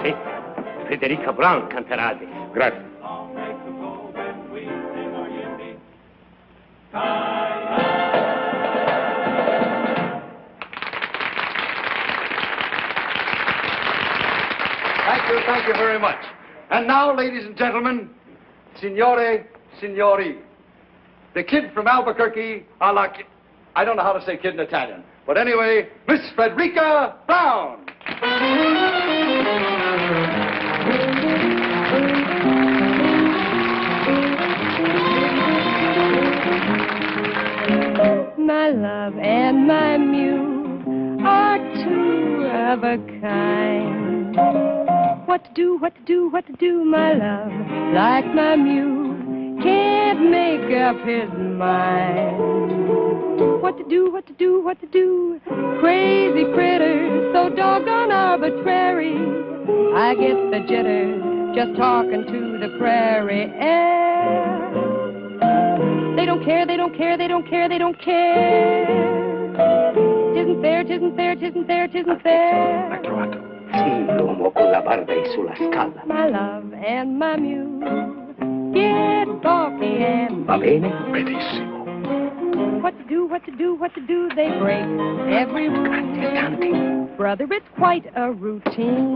Sì, Federica Brown canterà adesso. Grazie. Thank you very much. And now, ladies and gentlemen, signore, signori, the kid from Albuquerque, I don't know how to say kid in Italian, but anyway, Miss Frederica Brown. My love and my muse are two of a kind. What to do, what to do, what to do, my love, like my muse can't make up his mind. What to do, what to do, what to do, crazy critters, so doggone arbitrary. I get the jitters just talking to the prairie air. They don't care, they don't care, they don't care, they don't care. Tisn't fair, tisn't fair, tisn't fair, tisn't fair. L'ha trovato. Sì, l'uomo con la barba e sulla scala. My love and my muse get balky and Va bene? Benissimo. what to do, what to do, what to do, they break every rule. Tanti, tanti. Brother, it's quite a routine.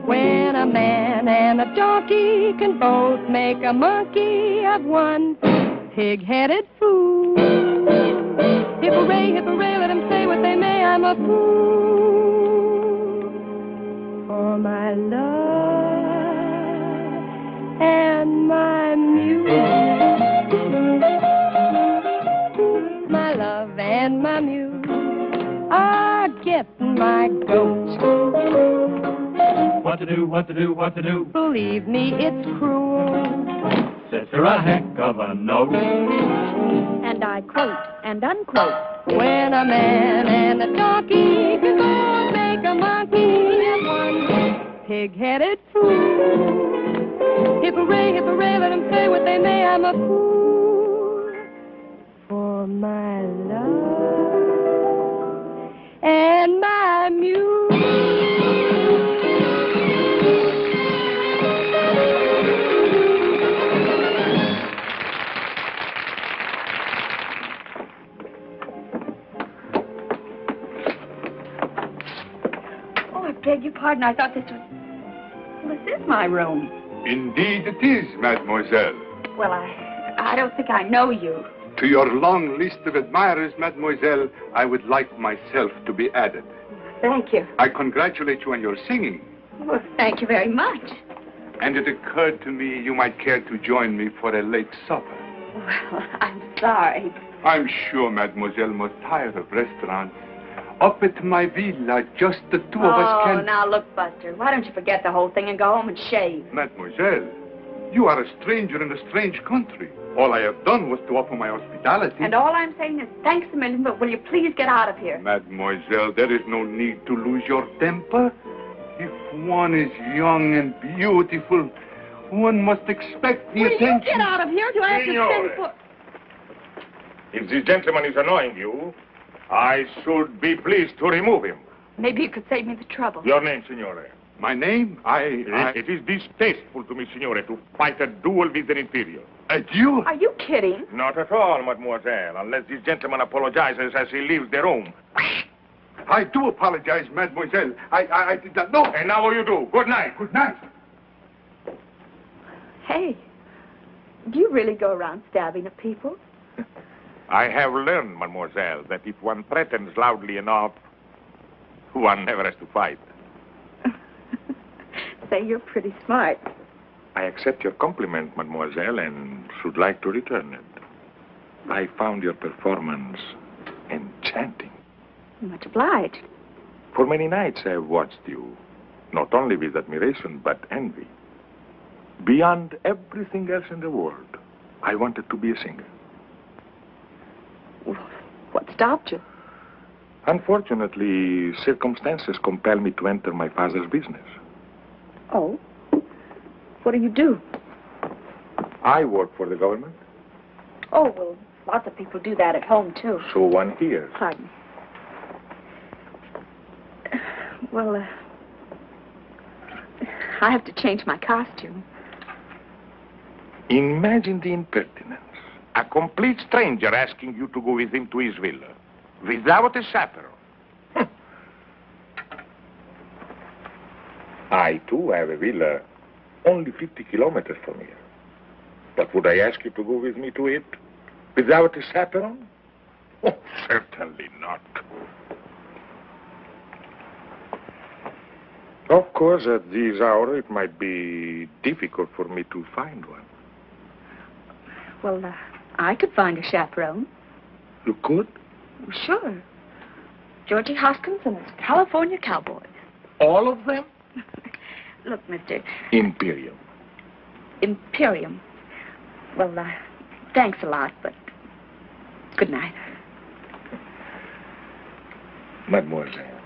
When a man and a donkey can both make a monkey of one pig-headed fool. Hip-hooray, let them say what they may, I'm a fool for my love and my muse. My love and my muse are getting my goat. What to do, what to do, what to do? Believe me, it's cruel. Says her a heck of a note. And I quote and unquote. When a man and a donkey can both make a monkey of one pig-headed fool. Hip-hooray, let them say what they may, I'm a fool for my love and my muse. I beg your pardon. I thought this was... Well, this is my room. Indeed it is, mademoiselle. Well, I don't think I know you. To your long list of admirers, mademoiselle, I would like myself to be added. Thank you. I congratulate you on your singing. Well, thank you very much. And it occurred to me you might care to join me for a late supper. Well, I'm sorry. I'm sure mademoiselle must tire of restaurants. Up at my villa, just the two of us can... Oh, now look, Buster, why don't you forget the whole thing and go home and shave? Mademoiselle, you are a stranger in a strange country. All I have done was to offer my hospitality. And all I'm saying is thanks a million, but will you please get out of here? Mademoiselle, there is no need to lose your temper. If one is young and beautiful, one must expect the attention... Will you get out of here? Do I have to send for... If this gentleman is annoying you, I should be pleased to remove him. Maybe you could save me the trouble. Your name, signore? My name? It is distasteful to me, signore, to fight a duel with an Imperium. A duel? Are you kidding? Not at all, mademoiselle, unless this gentleman apologizes as he leaves the room. I do apologize, mademoiselle. I did not know. And now you do. Good night. Good night. Hey, do you really go around stabbing at people? I have learned, mademoiselle, that if one threatens loudly enough, one never has to fight. Say, you're pretty smart. I accept your compliment, mademoiselle, and should like to return it. I found your performance enchanting. Much obliged. For many nights I have watched you, not only with admiration, but envy. Beyond everything else in the world, I wanted to be a singer. What stopped you? Unfortunately, circumstances compel me to enter my father's business. Oh? What do you do? I work for the government. Oh, well, lots of people do that at home, too. So one hears. Pardon. Well, I have to change my costume. Imagine the impertinence. A complete stranger asking you to go with him to his villa. Without a chaperone. I, too, have a villa only 50 kilometers from here. But would I ask you to go with me to it? Without a chaperone? Oh, certainly not. Of course, at this hour, it might be difficult for me to find one. Well, I could find a chaperone. You could? Sure. Georgie Hoskins and his California Cowboys. All of them? Look, Mr. Imperium. Imperium. Well, thanks a lot, but good night. Mademoiselle,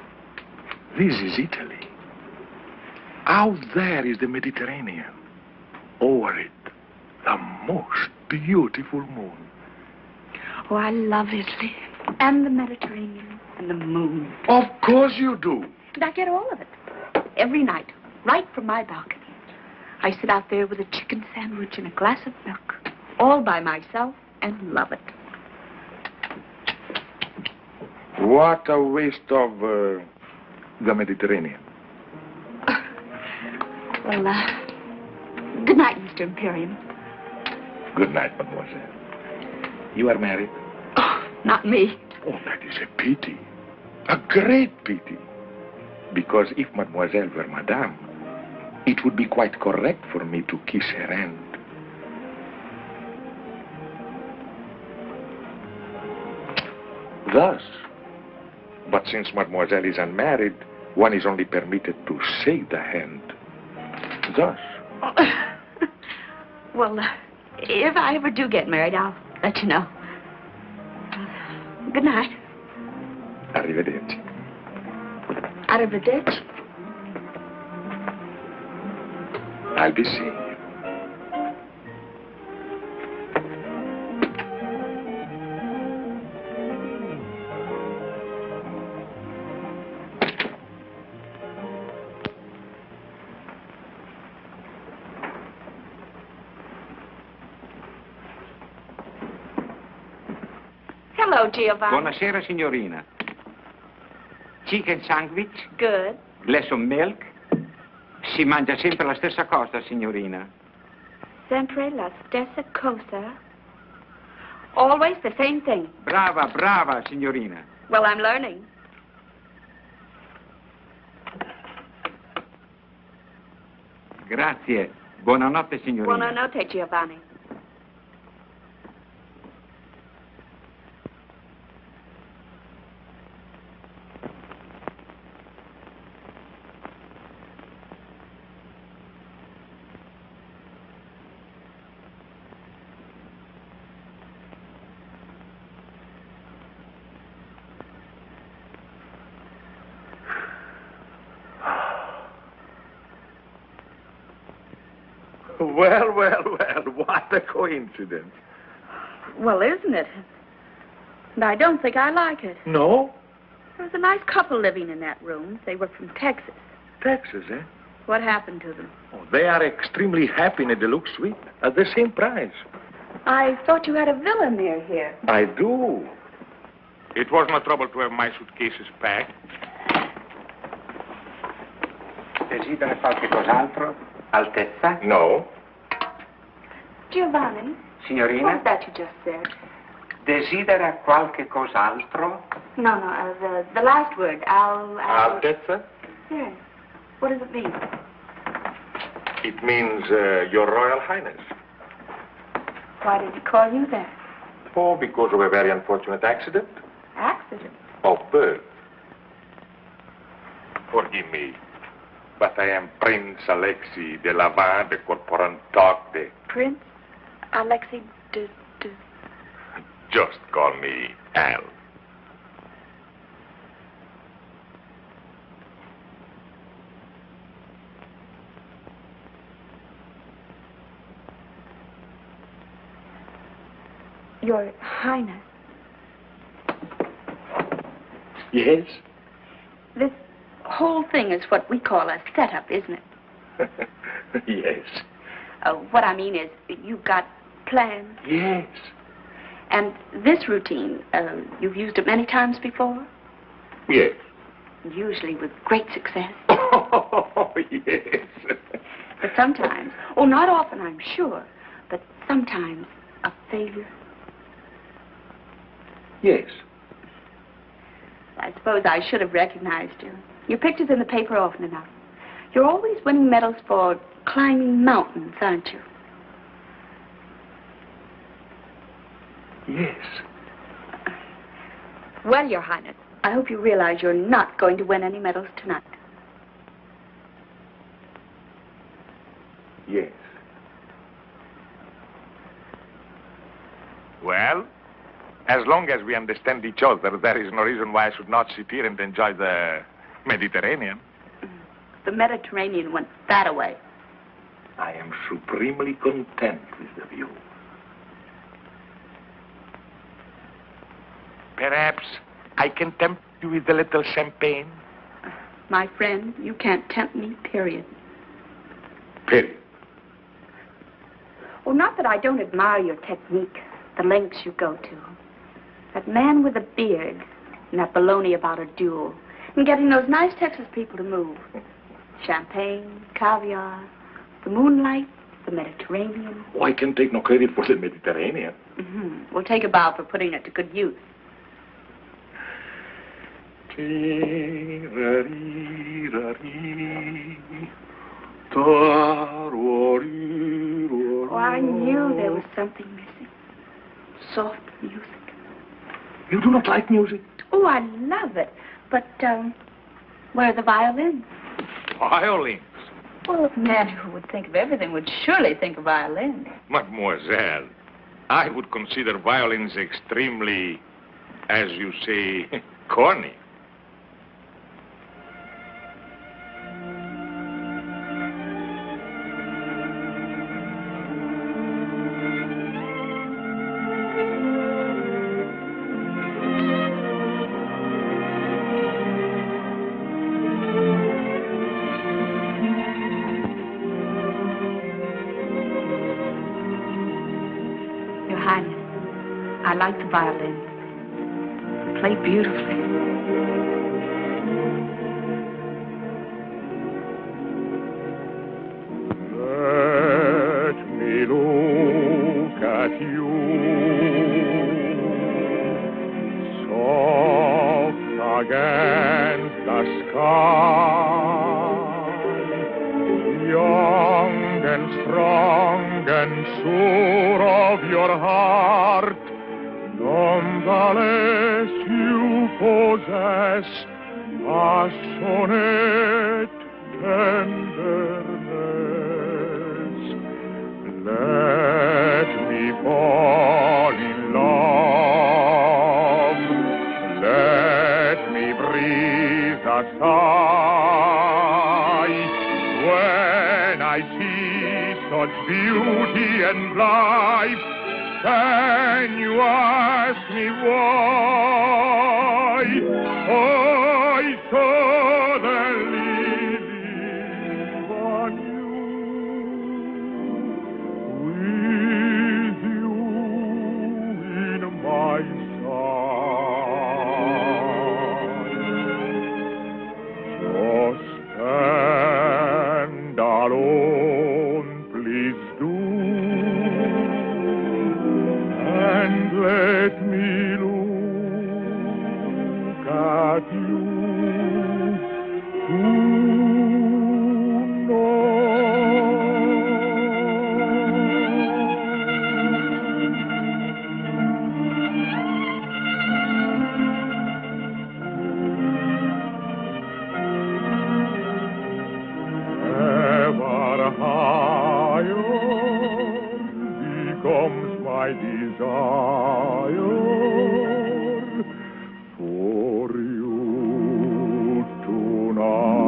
this is Italy. Out there is the Mediterranean. Over it, the most beautiful moon. Oh, I love Italy. And the Mediterranean. And the moon. Of course you do. And I get all of it. Every night. Right from my balcony. I sit out there with a chicken sandwich and a glass of milk. All by myself and love it. What a waste of the Mediterranean. Well, good night, Mr. Imperium. Good night, mademoiselle. You are married? Oh, not me. Oh, that is a pity. A great pity. Because if mademoiselle were madame, it would be quite correct for me to kiss her hand. Thus. But since mademoiselle is unmarried, one is only permitted to shake the hand. Thus. Well, if I ever do get married, I'll let you know. Good night. Arrivederci. Arrivederci. I'll be seeing you. Hello, Giovanni. Buonasera, signorina. Chicken sandwich? Good. Glass of milk? Si mangia sempre la stessa cosa, signorina. Sempre la stessa cosa. Always the same thing. Brava, brava, signorina. Well, I'm learning. Grazie. Buonanotte, signorina. Buonanotte, Giovanni. Well, well, well, what a coincidence. Well, isn't it? And I don't think I like it. No? There was a nice couple living in that room. They were from Texas. Texas, eh? What happened to them? Oh, they are extremely happy in a deluxe suite at the same price. I thought you had a villa near here. I do. It was no trouble to have my suitcases packed. Desidera qualche cos'altro? Altezza? No. Giovanni? Signorina? What was that you just said? Desidera qualche cos'altro? No, the last word. Altezza? Yes. What does it mean? It means Your Royal Highness. Why did he call you that? Oh, because of a very unfortunate accident. Accident? Of birth. Forgive me, but I am Prince Alexei de Lavin de Corporantoc. Prince Alexei de... Just call me Al. Your Highness. Yes? This whole thing is what we call a setup, isn't it? Yes. What I mean is, you've got plans. Yes. And this routine, you've used it many times before? Yes. Usually with great success. Oh, yes. But sometimes, not often, I'm sure, but sometimes a failure. Yes. I suppose I should have recognized you. Your picture's in the paper often enough. You're always winning medals for climbing mountains, aren't you? Yes. Well, Your Highness, I hope you realize you're not going to win any medals tonight. Yes. Well, as long as we understand each other, there is no reason why I should not sit here and enjoy the Mediterranean. The Mediterranean went that away. I am supremely content with the view. Perhaps I can tempt you with a little champagne? My friend, you can't tempt me, period. Period. Well, not that I don't admire your technique, the lengths you go to. That man with a beard and that baloney about a duel and getting those nice Texas people to move. Champagne, caviar, the moonlight, the Mediterranean. Oh, I can take no credit for the Mediterranean. Mm-hmm. We'll take a bow for putting it to good use. Oh, I knew there was something missing. Soft music. You do not like music? Oh, I love it. But, where are the violins? Violins? Well, a man who would think of everything would surely think of violins. Mademoiselle, I would consider violins extremely, as you say, corny. I like the violin. They play beautifully. Let me look at you, soft against the sky, young and strong and sure of your heart. Nonetheless, you possess passionate tenderness. Let me fall in love. Let me breathe a sigh when I see such beauty and life. Can you ask me why I suddenly live on you, with you in my side? So stand alone, please do. And let me look at you ever higher becomes my desire for you tonight.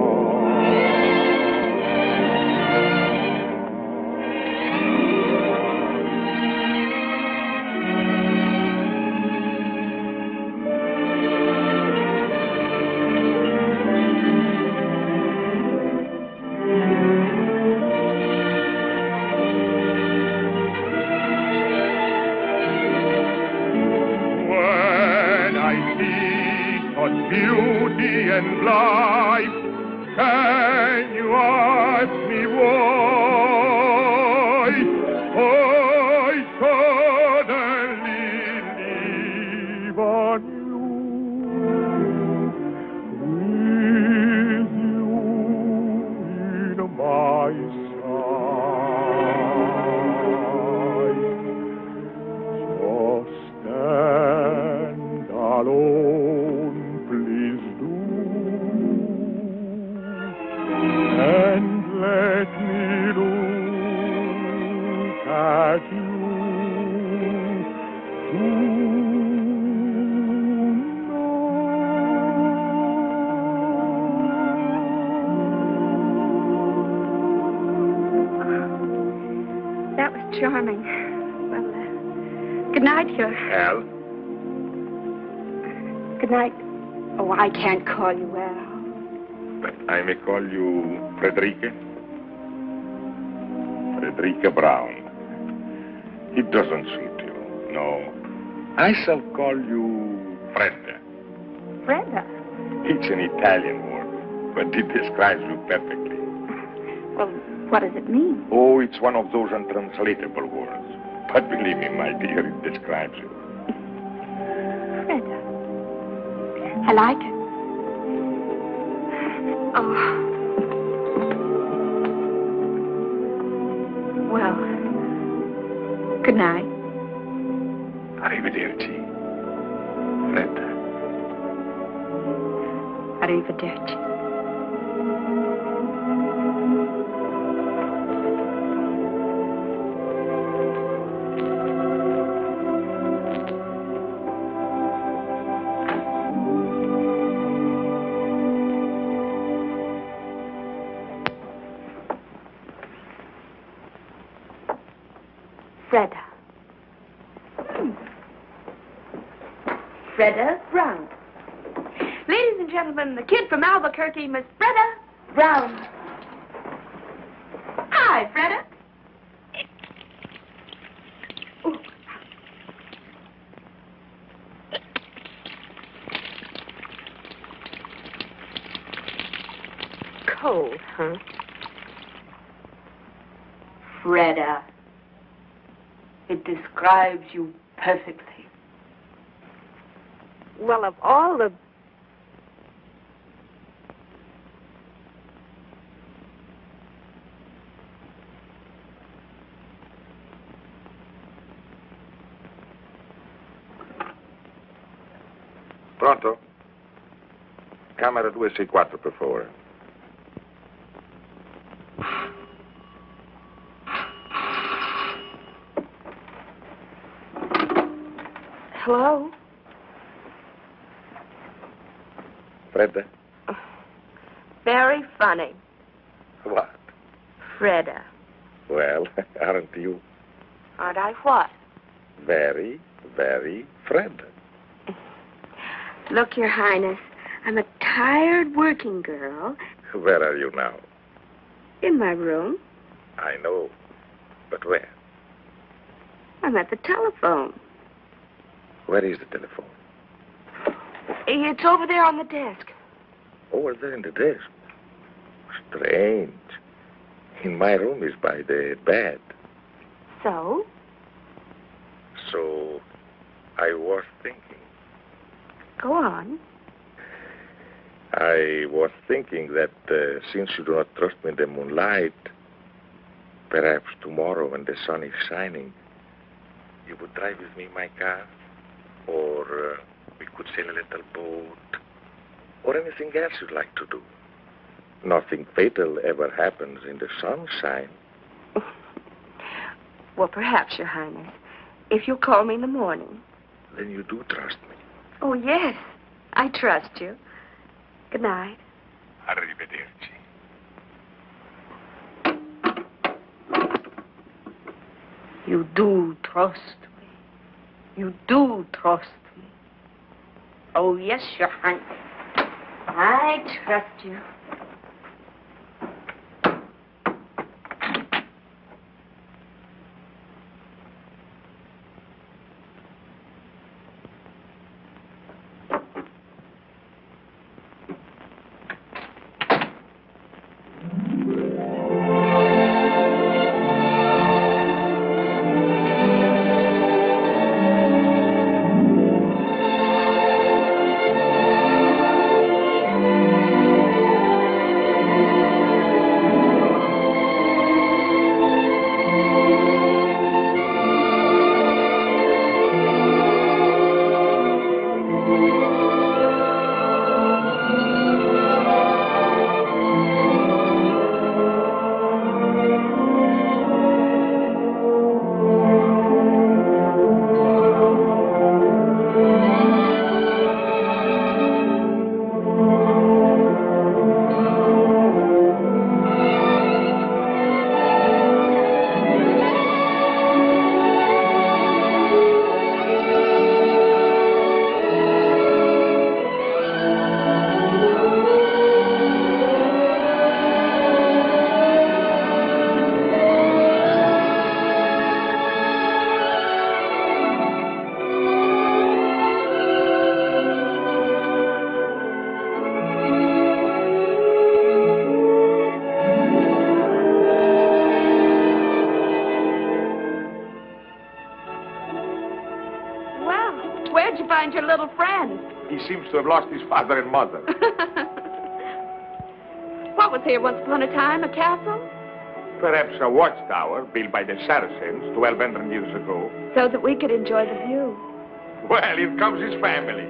charming. Well, good night, your... Al? Good night. Oh, I can't call you Al. But I may call you Frederica? Frederica Brown. It doesn't suit you, no. I shall call you Fredda. Brenda. It's an Italian word, but it describes you perfectly. Well, what does it mean? Oh, it's one of those untranslatable words. But believe me, my dear, it describes you. Brenda. I like it. Oh. Well, good night. Arrivederci. Fredda. Arrivederci. Freda. Freda Brown. Ladies and gentlemen, the kid from Albuquerque, Miss Freda Brown. Hi, Freda. Ooh. Cold, huh? Freda. It describes you perfectly. Well, of all the... Pronto? Camera 264, per favore. Hello? Fredda? Very funny. What? Freda. Well, aren't you Aren't I what? very, very Fredda? Look, Your Highness, I'm a tired working girl Where are you now? in my room. I know. But where? I'm at the telephone. Where is the telephone? It's over there on the desk. Over there in the desk. Strange. In my room is by the bed. So? So, I was thinking. Go on. I was thinking that since you do not trust me in the moonlight, perhaps tomorrow when the sun is shining, you would drive with me in my car, or we could sail a little boat, or anything else you'd like to do. Nothing fatal ever happens in the sunshine. Well, perhaps, Your Highness. If you'll call me in the morning. Then you do trust me. Oh, yes. I trust you. Good night. Arrivederci. You do trust me. You do trust me. Oh, yes, Your Highness. I trust you. He seems to have lost his father and mother. What was here once upon a time? A castle? Perhaps a watchtower built by the Saracens 1,200 years ago. So that we could enjoy the view. Well, here comes his family.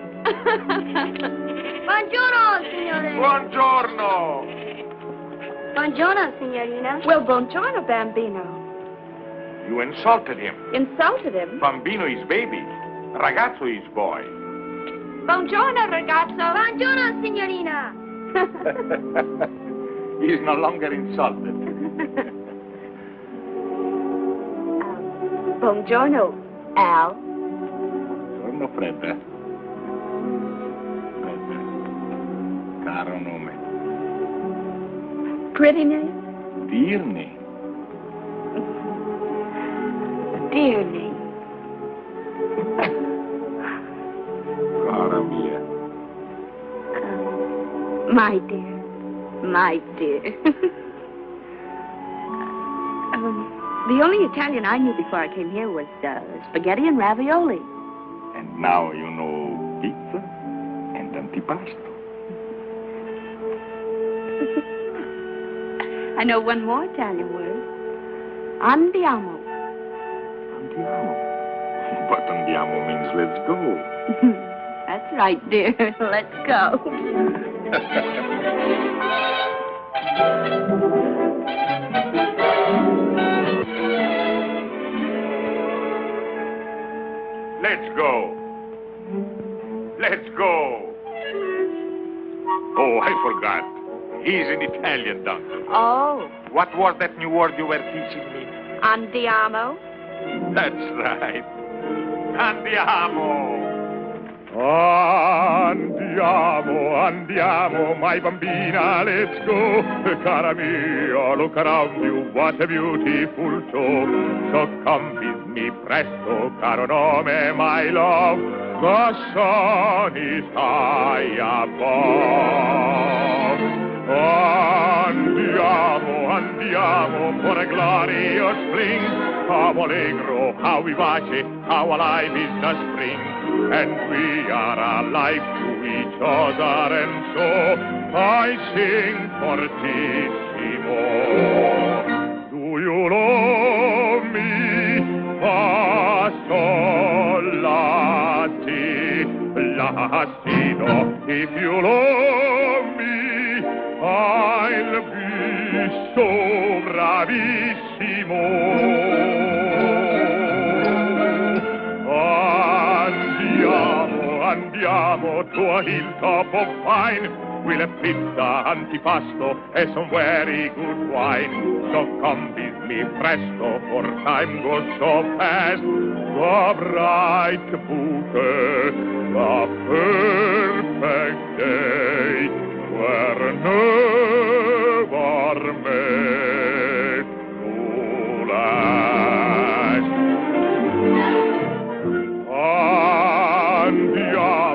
Buongiorno, signore. Buongiorno. Buongiorno, signorina. Well, buongiorno, Bambino. You insulted him. Insulted him? Bambino is baby. Ragazzo is boy. Buongiorno, ragazzo. Buongiorno, signorina. He's no longer insulted. Buongiorno, Al. Buongiorno, Fredda. Fredda. Caro nome. Pretty name? Dear name. Dear name. Cara mia. My dear. My dear. The only Italian I knew before I came here was spaghetti and ravioli. And now you know pizza and antipasto. I know one more Italian word. Andiamo. Andiamo. But andiamo means let's go. That's right, dear. Let's go. Let's go. Let's go. Oh, I forgot. He's an Italian doctor. Oh, What was that new word you were teaching me? andiamo. That's right. Andiamo. Andiamo, my bambina, let's go. Cara mia, look around you, what a beautiful show. So come with me presto, caro nome, my love. The sun is high above. Andiamo for a glorious spring. How allegro, how vivace, how alive is the spring. And we are alive to each other, and so I sing fortissimo. Do you love me? Fa, sol, la, si, la, si, do. If you love me, I'll be so bravissimo. Andiamo to a hilltop of pine. We'll have pizza, antipasto, and some very good wine. So come with me presto, for time goes so fast. The bright bouquet, the perfect day, were never made to last.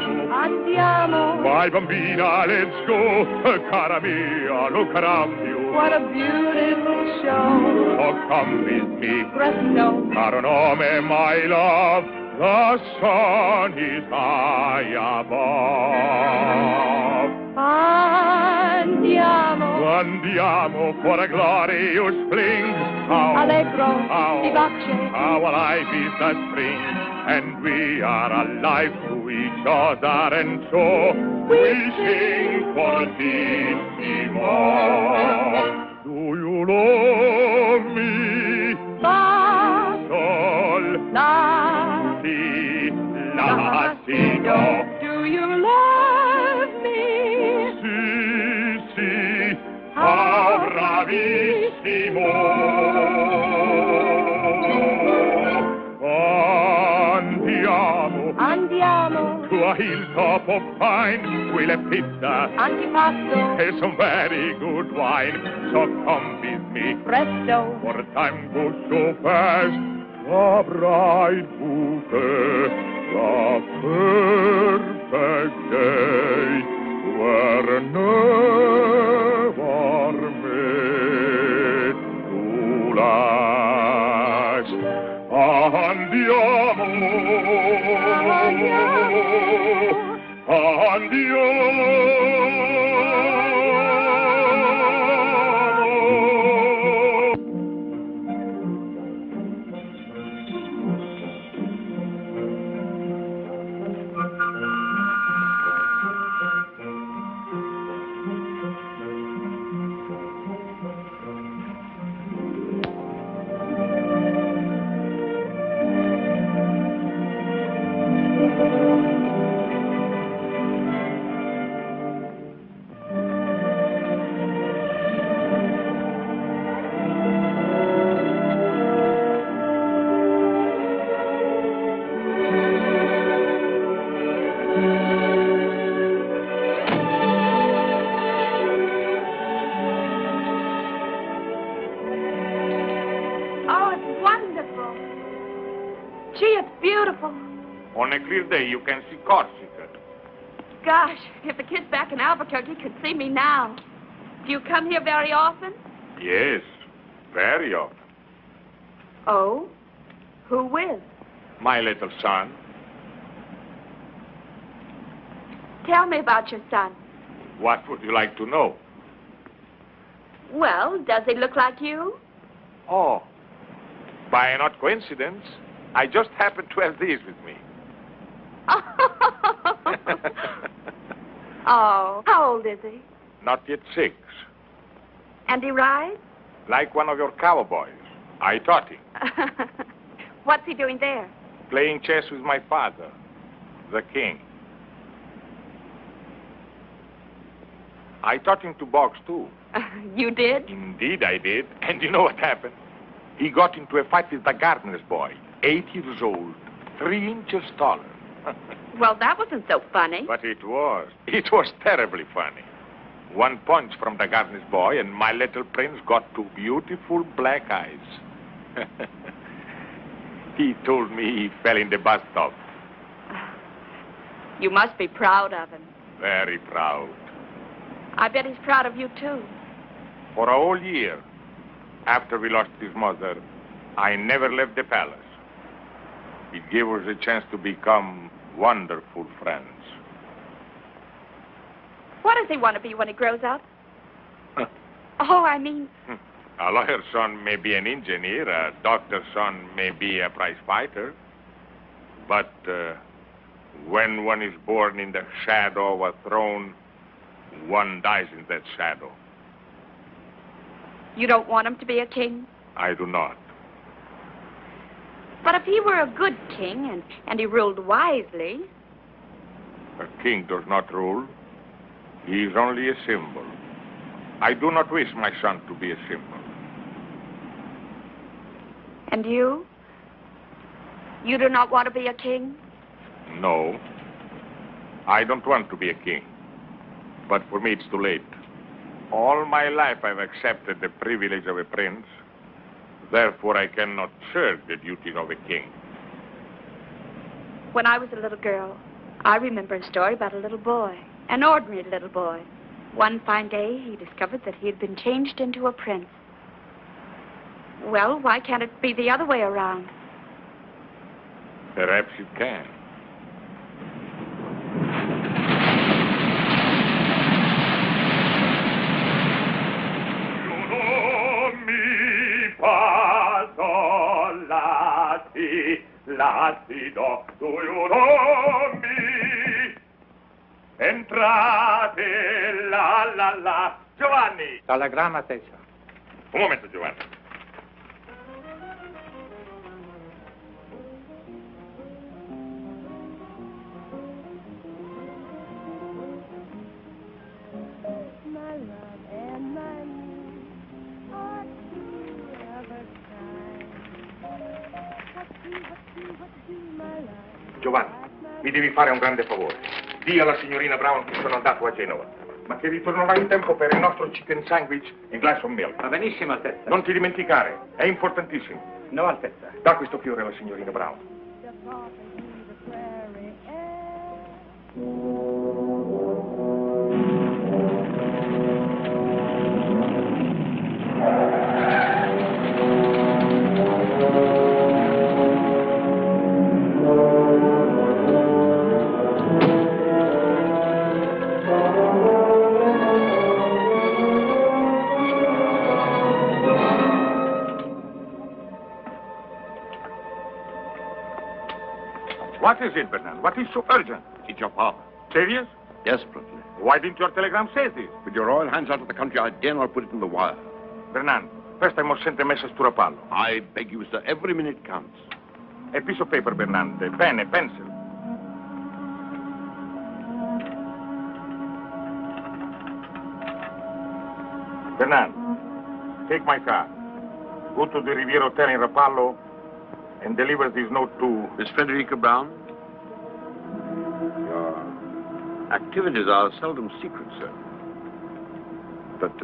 Andiamo. My bambina, let's go. Cara mia, look around you. What a beautiful show. Oh, come with me. Presto. Caro nome, my love. The sun is high above. Andiamo for a glorious spring. Allegro, how vivace. How alive is the spring. And we are alive to each other, and so we sing fortissimo. Do you love me? Fa, Sol, la, si, la, si, do. do you love me? Si, how bravissimo. Andiamo. To a hilltop of pine, we'll have pizza Antipasto. and some very good wine. So come with me, Presto. for time goes so fast. The bright bouquet, the perfect day, were never made to last. Andiamo. beautiful. On a clear day, you can see Corsica. Gosh, if the kids back in Albuquerque could see me now. Do you come here very often? Yes, very often. Oh? Who with? My little son. Tell me about your son. What would you like to know? Well, does he look like you? Oh, by an odd coincidence, I just happened to have these with me. Oh, how old is he? Not yet 6. And he rides? Like one of your cowboys. I taught him. What's he doing there? Playing chess with my father, the king. I taught him to box, too. You did? Indeed, I did. And you know what happened? He got into a fight with the gardener's boy, 8 years old, 3 inches taller. Well, that wasn't so funny. But it was. It was terribly funny. One punch from the gardener's boy, and my little prince got 2 beautiful black eyes. He told me he fell in the bathtub. You must be proud of him. Very proud. I bet he's proud of you, too. For a whole year, after we lost his mother, I never left the palace. It gave us a chance to become wonderful friends. What does he want to be when he grows up? Oh, I mean... A lawyer's son may be an engineer, a doctor's son may be a prize fighter. But when one is born in the shadow of a throne, one dies in that shadow. You don't want him to be a king? I do not. But if he were a good king and he ruled wisely... A king does not rule. He is only a symbol. I do not wish my son to be a symbol. And you? You do not want to be a king? No. I don't want to be a king. But for me, it's too late. All my life, I've accepted the privilege of a prince. Therefore, I cannot shirk the duties of a king. When I was a little girl, I remember a story about a little boy, an ordinary little boy. One fine day, he discovered that he had been changed into a prince. Well, why can't it be the other way around? Perhaps it can. Latido, do you know me? Entrate, la. Giovanni! Telegramma, Tessia. Un momento, Giovanni. My love and my need are two of a kind. What do, my love? Giovanni, mi devi fare un grande favore. Dì alla signorina Brown che sono andato a Genova, ma che ritornerò in tempo per il nostro chicken sandwich e glass of milk. Va benissimo, Altezza. Non ti dimenticare, è importantissimo. No, Altezza. Da questo fiore alla signorina Brown. Just walking through the prairie air. What is it, Bernard? What is so urgent? It's your father. Serious? Desperately. Why didn't your telegram say this? With your royal hands out of the country, I dare not put it in the wire. Bernard, first I must send a message to Rapallo. I beg you, sir, every minute counts. A piece of paper, Bernard, a pen, a pencil. Bernard, take my car. Go to the Riviera Hotel in Rapallo and deliver this note to... Miss Frederica Brown? Your activities are seldom secret, sir. But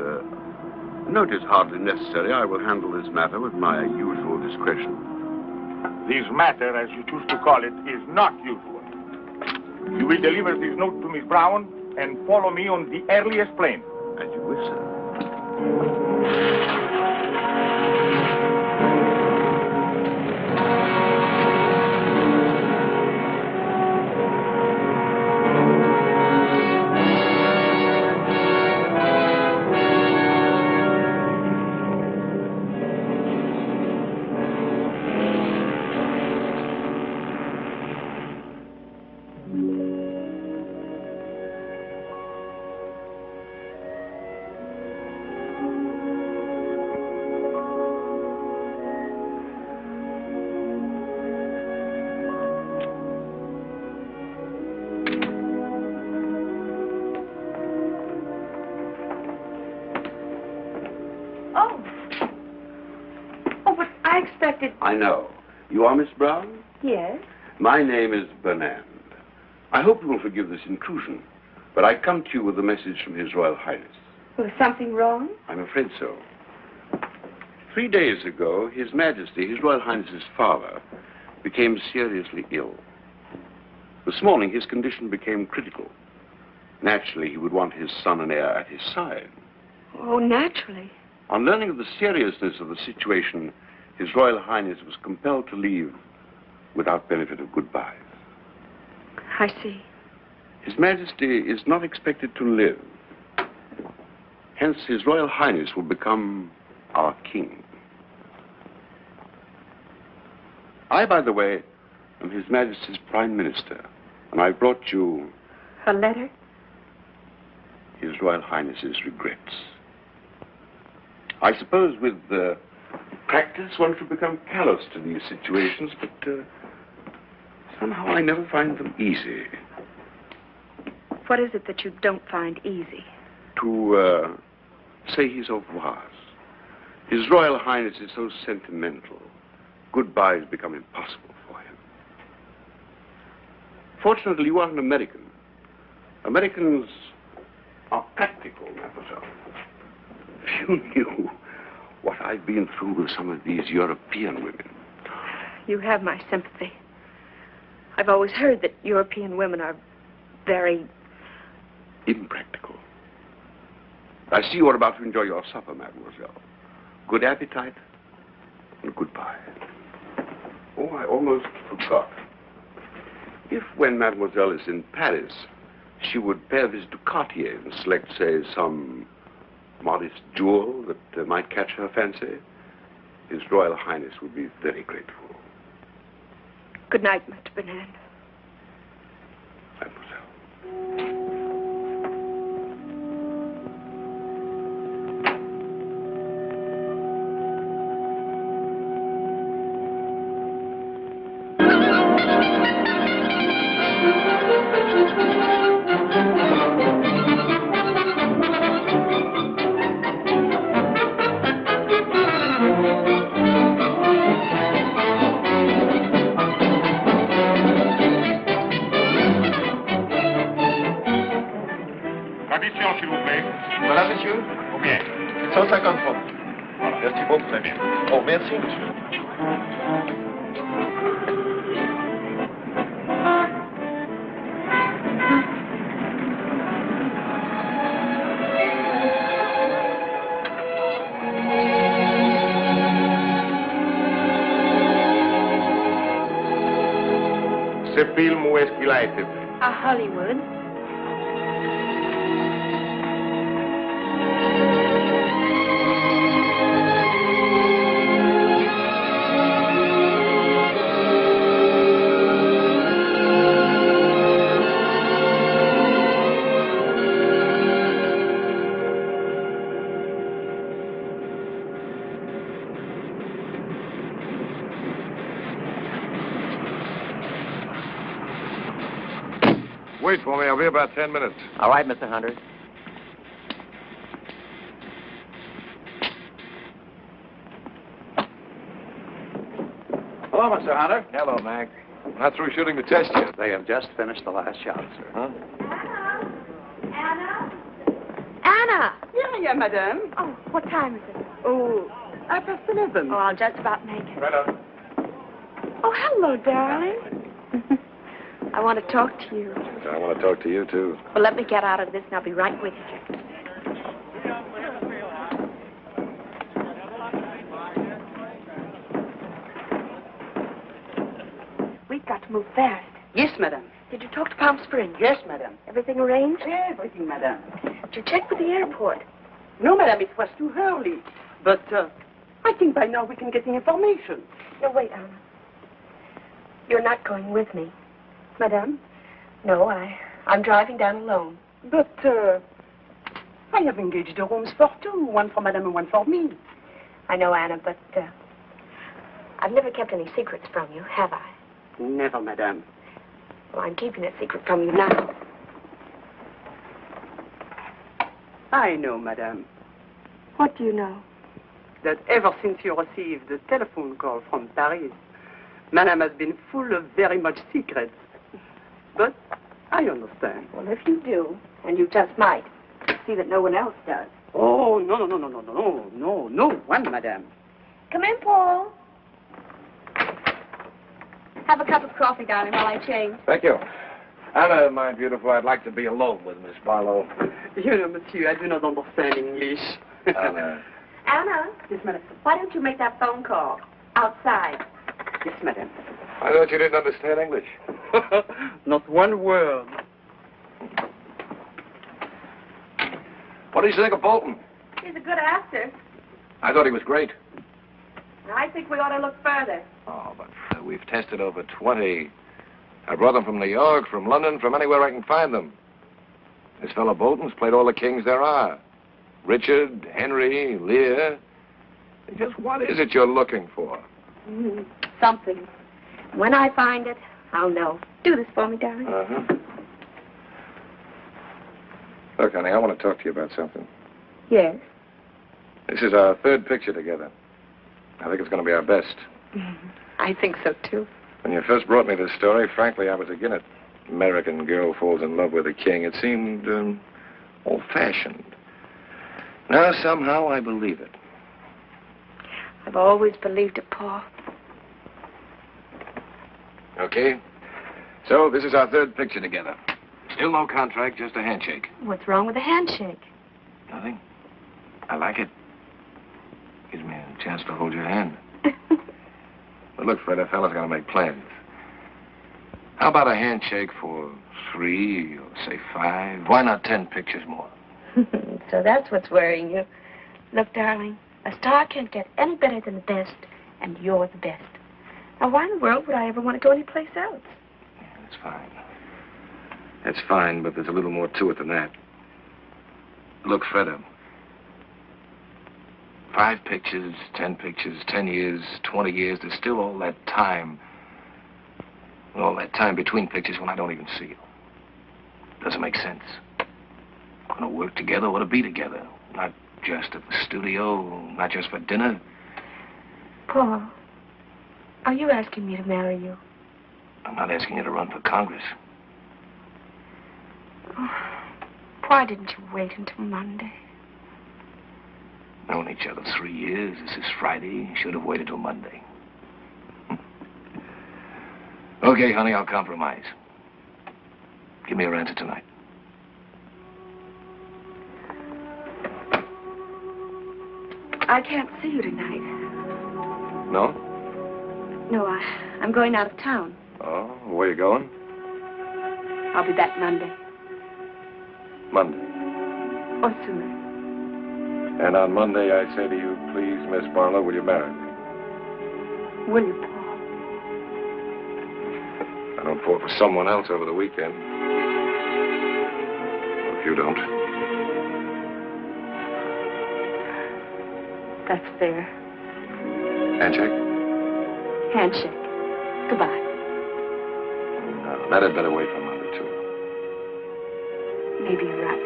note is hardly necessary. I will handle this matter with my usual discretion. This matter, as you choose to call it, is not usual. You will deliver this note to Miss Brown and follow me on the earliest plane. As you wish, sir. I know. You are Miss Brown? Yes. My name is Bernand. I hope you will forgive this intrusion, but I come to you with a message from His Royal Highness. Was something wrong? I'm afraid so. 3 days ago, His Majesty, His Royal Highness's father, became seriously ill. This morning, his condition became critical. Naturally, he would want his son and heir at his side. Oh, naturally. On learning of the seriousness of the situation, His Royal Highness was compelled to leave without benefit of goodbyes. I see. His Majesty is not expected to live. Hence, His Royal Highness will become our king. I, by the way, am His Majesty's Prime Minister, and I brought you A letter? His Royal Highness's regrets. I suppose with practice one should become callous to these situations, but somehow I never find them easy. What is it that you don't find easy? To say his au revoirs. His Royal Highness is so sentimental. Goodbyes become impossible for him. Fortunately, you are an American. Americans are practical, mademoiselle. If you knew what I've been through with some of these European women. You have my sympathy. I've always heard that European women are very... impractical. I see you are about to enjoy your supper, mademoiselle. Good appetite and goodbye. Oh, I almost forgot. If, when mademoiselle is in Paris, she would pay a visit to Cartier and select, say, some modest jewel that might catch her fancy, His Royal Highness would be very grateful. Good night, Mr. Bernard. Mademoiselle. L'addition, s'il vous plaît. Voilà, monsieur. Combien? 150 francs. Voilà. Merci beaucoup. Très bien. Oh, merci, monsieur. Ce film, où est-ce qu'il a été fait? À Hollywood. Wait for me. I'll be about 10 minutes. All right, Mr. Hunter. Hello, Mr. Hunter. Hello, Mac. Not through shooting the test yet. They have just finished the last shot, sir. Huh? Anna! Yeah, madame. Oh, what time is it? Oh, 11:30. Oh, I'll just about make it. Right on. Oh, hello, darling. I want to talk to you. I want to talk to you, too. Well, let me get out of this and I'll be right with you. We've got to move fast. Yes, madame. Did you talk to Palm Springs? Yes, madame. Everything arranged? Everything, madame. Did you check with the airport? No, madame, it was too early. But I think by now we can get the information. No, wait, Anna. You're not going with me. Madame? No, I'm driving down alone. But I have engaged the rooms for two. One for madame and one for me. I know, Anna, but I've never kept any secrets from you, have I? Never, madame. Well, I'm keeping a secret from you now. I know, madame, What do you know? that ever since you received the telephone call from Paris, madame has been full of very much secrets. But I understand. Well, if you do, and you just might, see that no one else does. Oh, no one, madame. Come in, Paul. Have a cup of coffee, darling, while I change. Thank you. Anna, my beautiful, I'd like to be alone with Miss Barlow. You know, monsieur, I do not understand English. Anna. Anna? Yes, madame. Why don't you make that phone call outside? Yes, madame. I thought you didn't understand English. Not one word. What did you think of Bolton? He's a good actor. I thought he was great. I think we ought to look further. Oh, but we've tested over 20. I brought them from New York, from London, from anywhere I can find them. This fellow Bolton's played all the kings there are. Richard, Henry, Lear. Just what is it you're looking for? Something. When I find it, I'll know. Do this for me, darling. Uh-huh. Look, honey, I want to talk to you about something. Yes? This is our third picture together. I think it's going to be our best. I think so, too. When you first brought me this story, frankly, I was against it. American girl falls in love with a king. It seemed old-fashioned. Now, somehow, I believe it. I've always believed it, Paul. Okay. So, this is our third picture together. Still no contract, just a handshake. What's wrong with a handshake? Nothing. I like it. Gives me a chance to hold your hand. But look, Fred, a fella's got to make plans. How about a handshake for 3 or, say, 5? Why not 10 pictures more? So that's what's worrying you. Look, darling, a star can't get any better than the best, and you're the best. Now, why in the world would I ever want to go anyplace else? Yeah, that's fine. That's fine, but there's a little more to it than that. Look, Fred, 5 pictures, 10 pictures, 10 years, 20 years, there's still all that time. All that time between pictures when I don't even see you. Doesn't make sense. Want to work together, want to be together. Not just at the studio, not just for dinner. Paul, are you asking me to marry you? I'm not asking you to run for Congress. Oh, why didn't you wait until Monday? Known each other 3 years. This is Friday. Should have waited till Monday. Okay, honey, I'll compromise. Give me your answer tonight. I can't see you tonight. No? No, I'm going out of town. Oh, where you going? I'll be back Monday. Monday. Or sooner. And on Monday, I say to you, please, Miss Barlow, will you marry me? Will you, Paul? I don't fall for someone else over the weekend. If you don't. That's fair. Handshake? Handshake. Goodbye. No, that had better wait for Monday, too. Maybe you're right.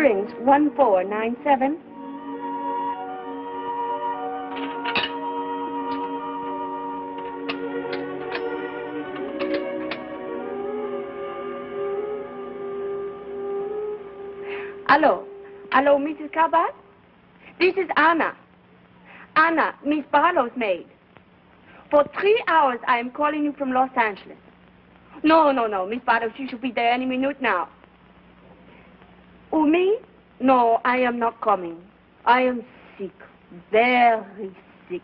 Springs, 1497. Hello. Hello, Mrs. Cabot? This is Anna. Anna, Miss Barlow's maid. For 3 hours, I am calling you from Los Angeles. No, Miss Barlow, she should be there any minute now. Oh, me? No, I am not coming. I am sick, very sick.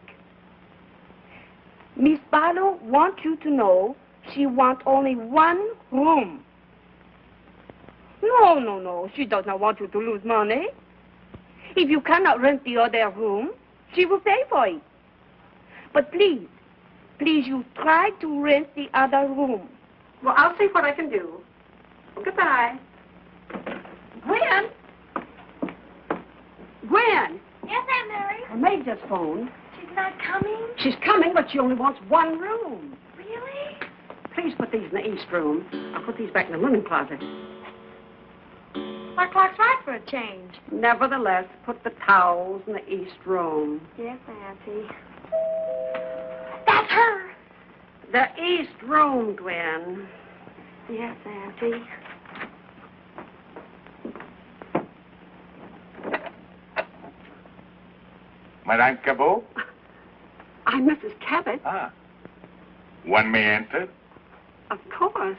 Miss Barlow wants you to know she wants only one room. No, she does not want you to lose money. If you cannot rent the other room, she will pay for it. But please, you try to rent the other room. Well, I'll see what I can do. Goodbye. Gwen? Gwen? Yes, Aunt Mary? Her maid just phoned. She's not coming? She's coming, but she only wants one room. Really? Please put these in the east room. I'll put these back in the linen closet. My clock's right for a change. Nevertheless, put the towels in the east room. Yes, Auntie. That's her. The east room, Gwen. Yes, Auntie. Madame Cabot? I'm Mrs. Cabot. Ah. One may enter? Of course.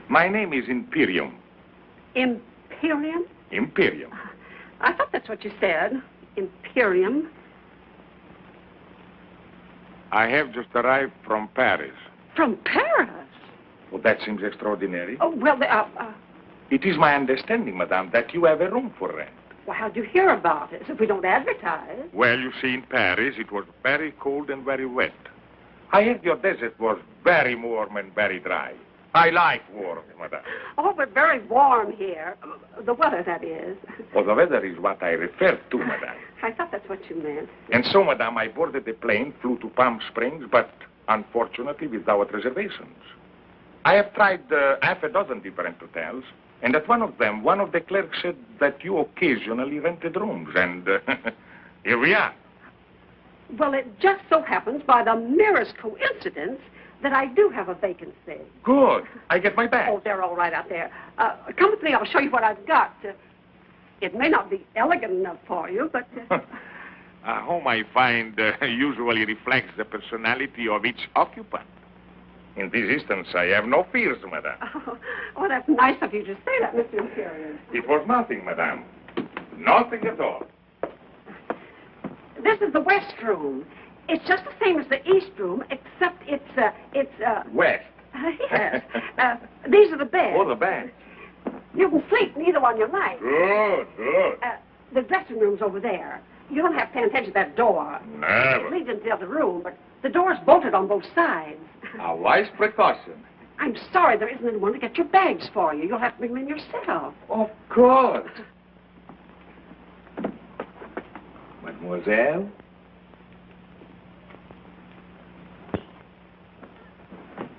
My name is Imperium. Imperium? Imperium. I thought that's what you said. Imperium. I have just arrived from Paris. From Paris? Well, that seems extraordinary. Oh, well, It is my understanding, madame, that you have a room for rent. well, how'd you hear about it? If we don't advertise. Well, you see, in Paris, it was very cold and very wet. I heard your desert was very warm and very dry. I like warm, madame. Oh, we're very warm here. The weather, that is. Well, the weather is what I refer to, madame. I thought that's what you meant. And so, madame, I boarded the plane, flew to Palm Springs, but unfortunately without reservations. I have tried half a dozen different hotels, and at one of them, one of the clerks said that you occasionally rented rooms, and here we are. Well, it just so happens, by the merest coincidence, that I do have a vacancy. Good. I get my bag. Oh, they're all right out there. Come with me, I'll show you what I've got. It may not be elegant enough for you, but... A home, I find, usually reflects the personality of each occupant. In this instance, I have no fears, madame. Oh, that's nice of you to say that, Mr. Imperium. It was nothing, madame. Nothing at all. This is the west room. It's just the same as the east room, except it's West. Yes. These are the beds. Oh, the beds. You can sleep in either one you like. Good, good. The dressing room's over there. You don't have to pay attention to that door. Never. It leads into the other room, but the door's bolted on both sides. A wise precaution. I'm sorry there isn't anyone to get your bags for you. You'll have to bring them in yourself. Of course. Mademoiselle?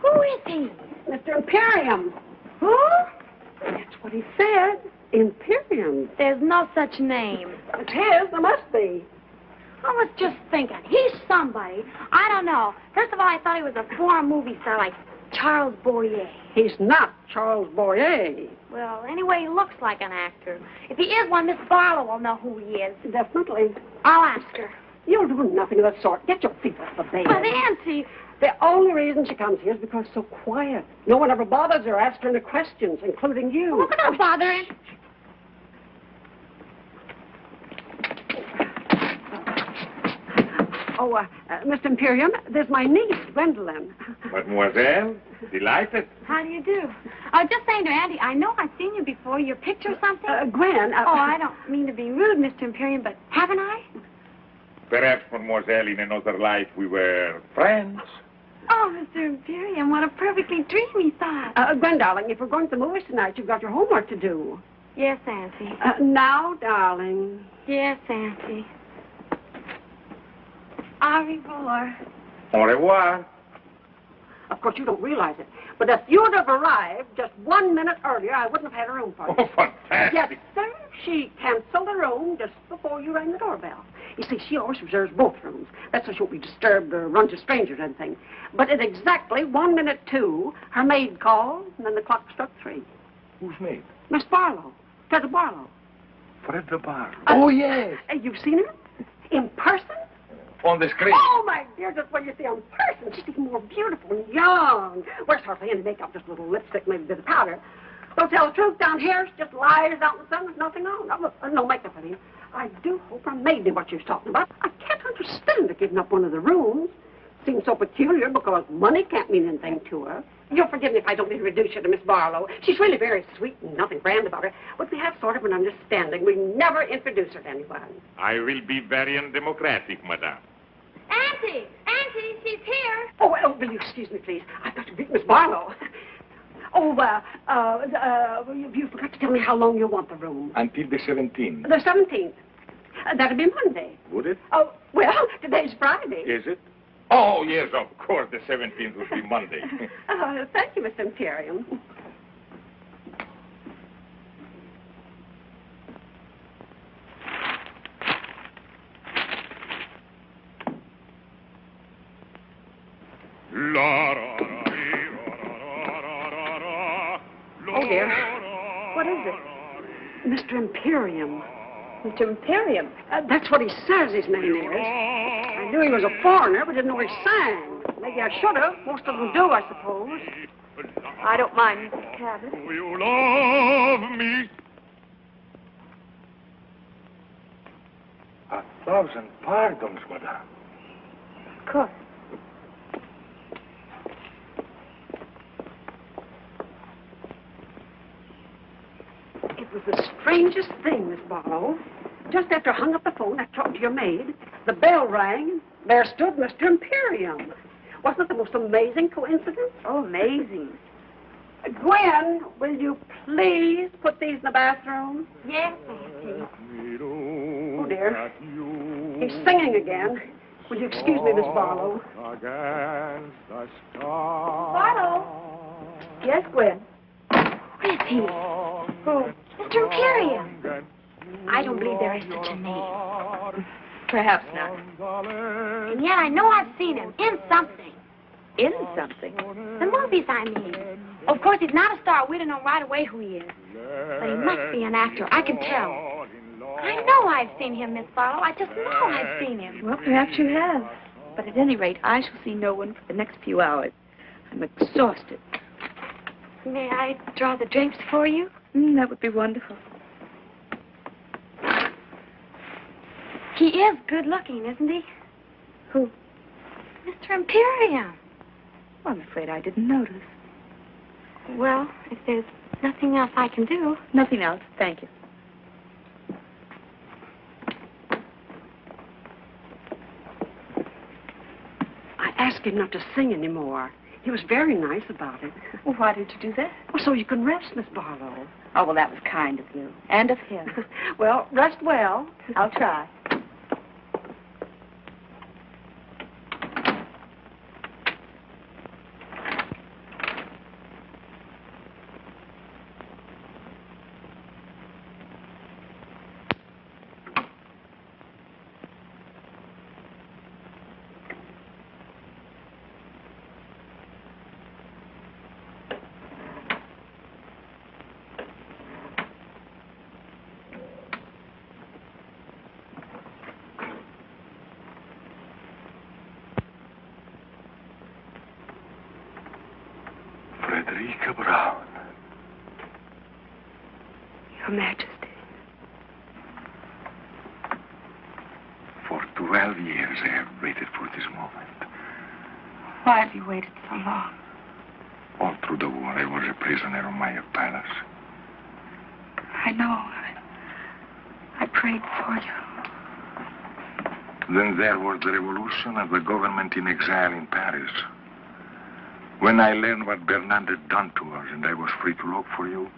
Who is he? Mr. Imperium. Who? That's what he said. Imperium. There's no such name. It's his. There must be. I was just thinking, he's somebody. I don't know. First of all, I thought he was a foreign movie star like Charles Boyer. He's not Charles Boyer. Well, anyway, he looks like an actor. If he is one, Miss Barlow will know who he is. Definitely. I'll ask her. You'll do nothing of that sort. Get your feet off the bed. But, Auntie... The only reason she comes here is because it's so quiet. No one ever bothers her, asks her any questions, including you. Well, we're not bothering. Mr. Imperium, there's my niece, Gwendolyn. Mademoiselle, delighted. How do you do? I was just saying to Auntie, I know I've seen you before. Your picture or something? Gwen. Oh, I don't mean to be rude, Mr. Imperium, but haven't I? Perhaps, mademoiselle, in another life we were friends. Oh, Mr. Imperium, what a perfectly dreamy thought. Gwen, darling, if we're going to the movies tonight, you've got your homework to do. Yes, Auntie. Now, darling. Yes, Auntie. Au revoir. Au revoir. Of course, you don't realize it. But if you'd have arrived just 1 minute earlier, I wouldn't have had a room for you. Oh, fantastic. Yes, sir. She canceled the room just before you rang the doorbell. You see, she always reserves both rooms. That's so she won't be disturbed or run to strangers or anything. But at exactly 1 minute 2, her maid called, and then the clock struck 3. Who's maid? Miss Barlow. Fred Barlow. Fred Barlow. Oh, yes. You've seen her? In person? On the screen. Oh, my dear, just when you see her in person, she's even more beautiful and young. Wears hardly any makeup, just a little lipstick, maybe a bit of powder. Don't tell the truth, down here, she just lies out in the sun with nothing on. No makeup, I mean. I do hope her maid knew what she was talking about. I can't understand her giving up one of the rooms. Seems so peculiar because money can't mean anything to her. You'll forgive me if I don't introduce you to Miss Barlow. She's really very sweet and nothing grand about her. But we have sort of an understanding. We never introduce her to anyone. I will be very undemocratic, madame. Auntie! Auntie, she's here. Oh, will you excuse me, please? I've got to meet Miss Barlow. Oh, you forgot to tell me how long you want the room. Until the 17th. The 17th. That'd be Monday. Would it? Oh, well, today's Friday. Is it? Oh, yes, of course, the 17th would be Monday. Thank you, Mr. Imperium. Oh, dear. What is it? Mr. Imperium. Mr. Imperium? That's what he says his name is. I knew he was a foreigner, but didn't know he sang. Maybe I should have. Most of them do, I suppose. I don't mind, Mrs. Cabot. Do you love me? 1,000 pardons, madame. Of course. It was the strangest thing, Miss Barlow. Just after I hung up the phone, I talked to your maid. The bell rang. There stood Mr. Imperium. Wasn't it the most amazing coincidence? Oh, amazing. Gwen, will you please put these in the bathroom? Yes, Auntie. Oh, dear. He's singing again. Will you excuse me, Miss Barlow? Barlow? Yes, Gwen? Where is he? Who? Mr. Imperium. I don't believe there is such a name. Perhaps not. And yet I know I've seen him in something. In something? The movies, I mean. Of course, he's not a star. We'd have known right away who he is. But he must be an actor. I can tell. I know I've seen him, Miss Barlow. I just know I've seen him. Well, perhaps you have. But at any rate, I shall see no one for the next few hours. I'm exhausted. May I draw the drapes for you? That would be wonderful. He is good looking, isn't he? Who? Mr. Imperium. Well, I'm afraid I didn't notice. Well, if there's nothing else I can do. Nothing else. Thank you. I asked him not to sing anymore. He was very nice about it. Well, why did you do that? Well, so you can rest, Miss Barlow. Oh, well, that was kind of you. And of him. Well, rest well. I'll try. Brown. Your Majesty. For 12 years I have waited for this moment. Why have you waited so long? All through the war, I was a prisoner of my palace. I know. I prayed for you. Then there was the revolution and the government in exile in Paris. When I learned what Bernard had done to us and I was free to look for you,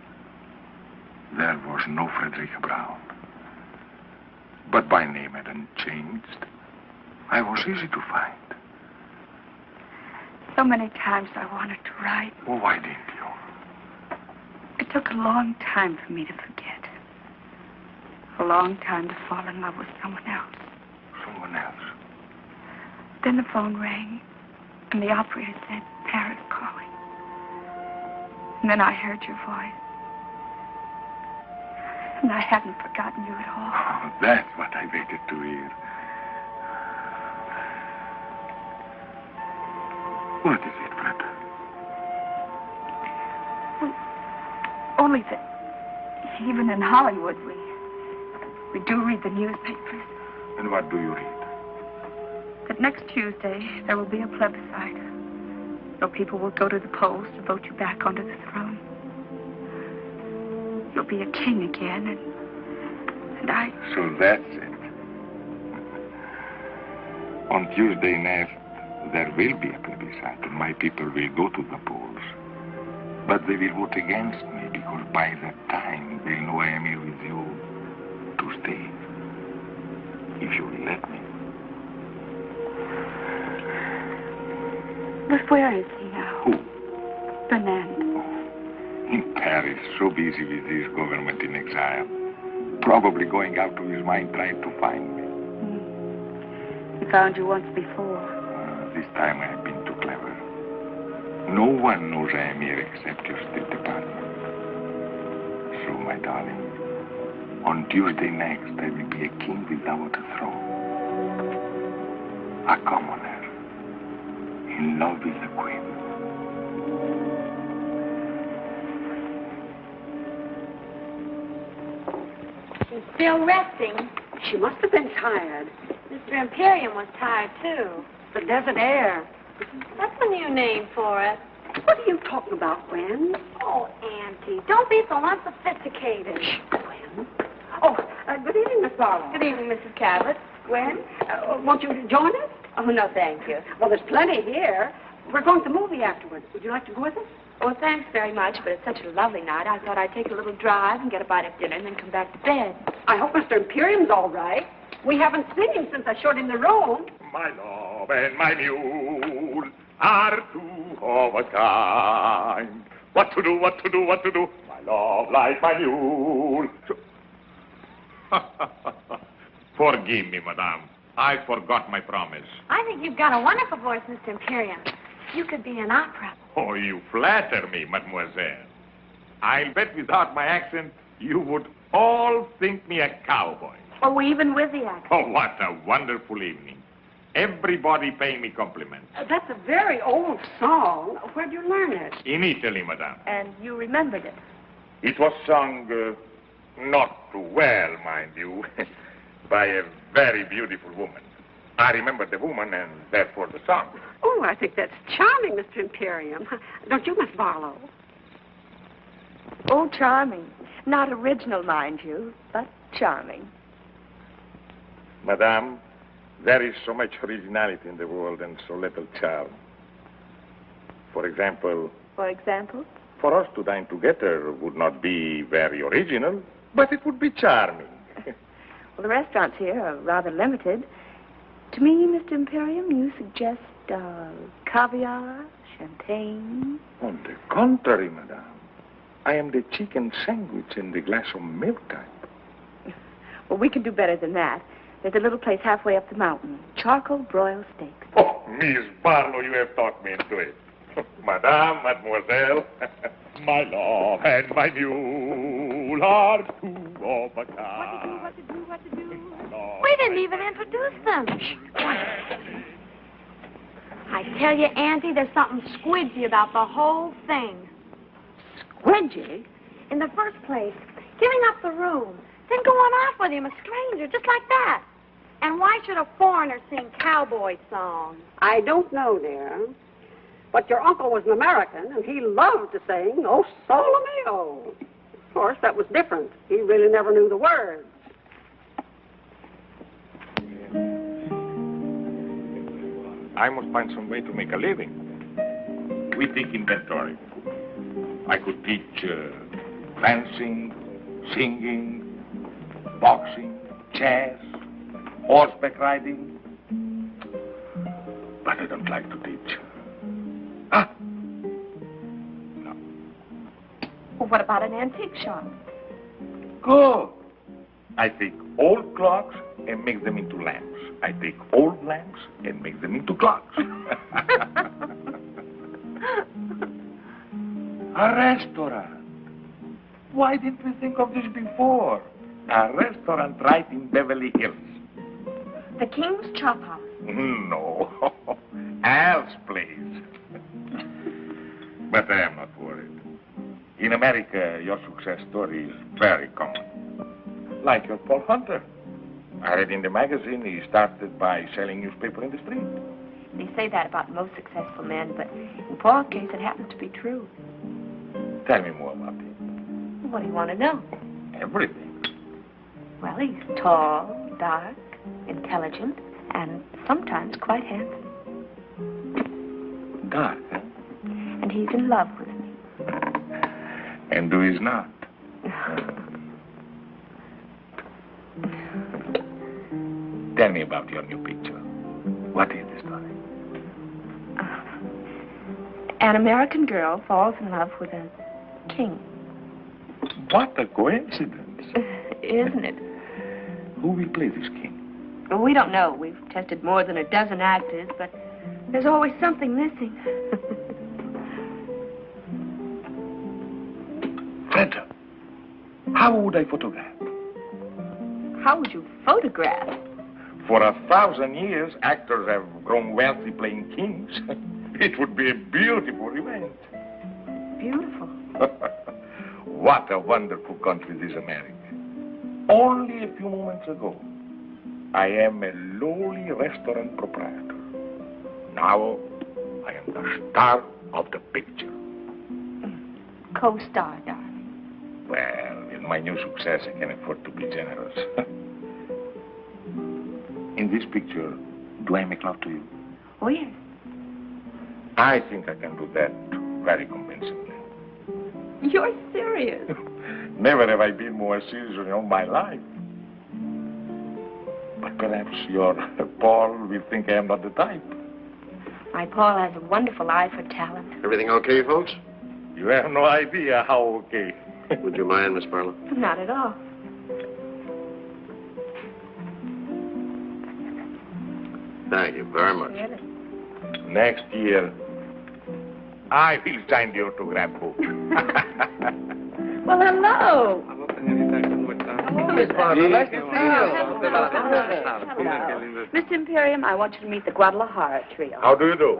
there was no Frederica Brown. But my name hadn't changed. I was easy to find. So many times I wanted to write. Well, why didn't you? It took a long time for me to forget. A long time to fall in love with someone else. Someone else? Then the phone rang, and the operator said, Paris calling. And then I heard your voice. And I haven't forgotten you at all. Oh, that's what I waited to hear. What is it, Fred? Only that even in Hollywood, we do read the newspapers. And what do you read? That next Tuesday there will be a plebiscite. So people will go to the polls to vote you back onto the throne. You'll be a king again, and I... So that's it. On Tuesday next, there will be a plebiscite, and my people will go to the polls. But they will vote against me, because by that time, they'll know I am here with you to stay. If you will let me. But where is he now? Who? Fernand. In Paris, so busy with his government in exile. Probably going out of his mind trying to find me. He found you once before. This time I have been too clever. No one knows I am here except your State Department. So, my darling, on Tuesday next, I will be a king without a throne. A commoner, in love with the queen. She's still resting. She must have been tired. Mr. Imperium was tired, too. The desert air. That's a new name for it. What are you talking about, Gwen? Oh, Auntie, don't be so unsophisticated. Gwen? Oh, good evening, Miss Barlow. Good evening, Mrs. Cabot. Gwen, won't you join us? Oh, no, thank you. Well, there's plenty here. We're going to the movie afterwards. Would you like to go with us? Oh, thanks very much, but it's such a lovely night. I thought I'd take a little drive and get a bite of dinner and then come back to bed. I hope Mr. Imperium's all right. We haven't seen him since I showed him the room. My love and my mule are two of a kind. What to do, what to do, what to do? My love like my mule. Forgive me, madame. I forgot my promise. I think you've got a wonderful voice, Mr. Imperium. You could be an opera. Oh, you flatter me, mademoiselle. I'll bet without my accent, you would all think me a cowboy. Oh, even with the accent. Oh, what a wonderful evening. Everybody paying me compliments. That's a very old song. Where'd you learn it? In Italy, madame. And you remembered it. It was sung not too well, mind you, by a very beautiful woman. I remember the woman and therefore the song. Oh, I think that's charming, Mr. Imperium. Don't you, Miss Barlow? Oh, charming. Not original, mind you, but charming. Madame, there is so much originality in the world and so little charm. For example... For example? For us to dine together would not be very original, but it would be charming. Well, the restaurants here are rather limited. To me, Mr. Imperium, you suggest caviar, champagne. On the contrary, madame. I am the chicken sandwich and the glass of milk type. Well, we can do better than that. There's a little place halfway up the mountain. Charcoal broiled steak. Oh, Miss Barlow, you have talked me into it. Madame, mademoiselle, my love and my mule are two of a kind. What to do? We didn't even introduce them. I tell you, Auntie, there's something squidgy about the whole thing. Squidgy? In the first place, giving up the room, then going off with him, a stranger, just like that. And why should a foreigner sing cowboy songs? I don't know, dear. But your uncle was an American, and he loved to sing, "Oh, Sole Mio." Of course, that was different. He really never knew the words. I must find some way to make a living. We think inventory. I could teach fencing, singing, boxing, chess, horseback riding. But I don't like to teach. Well, what about an antique shop? Good. I take old clocks and make them into lamps. I take old lamps and make them into clocks. A restaurant. Why didn't we think of this before? A restaurant right in Beverly Hills. The King's Chop House. No. Al's place. But I am not worried. In America, your success story is very common. Like your Paul Hunter. I read in the magazine he started by selling newspaper in the street. They say that about most successful men, but in Paul's case, it happens to be true. Tell me more about him. What do you want to know? Everything. Well, he's tall, dark, intelligent, and sometimes quite handsome. Dark, huh? And he's in love with me. And who is not? Tell me about your new picture. What is the story? An American girl falls in love with a king. What a coincidence. Isn't it? Who will play this king? Well, we don't know. We've tested more than a dozen actors, but there's always something missing. Fred, how would I photograph? How would you photograph? For 1,000 years, actors have grown wealthy playing kings. It would be a beautiful event. Beautiful. What a wonderful country this America. Only a few moments ago, I am a lowly restaurant proprietor. Now, I am the star of the picture. Co-star, darling. Well, with my new success, I can afford to be generous. In this picture, do I make love to you? Oh, yes. I think I can do that very convincingly. You're serious. Never have I been more serious in all my life. But perhaps your Paul will think I am not the type. My Paul has a wonderful eye for talent. Everything okay, folks? You have no idea how okay. Would you mind, Miss Barlow? Not at all. Thank you very much. Really? Next year, I will sign the autograph book. Well, hello. Miss Barlow, nice to see you. Mr. Imperium, I want you to meet the Guadalajara trio. How do you do?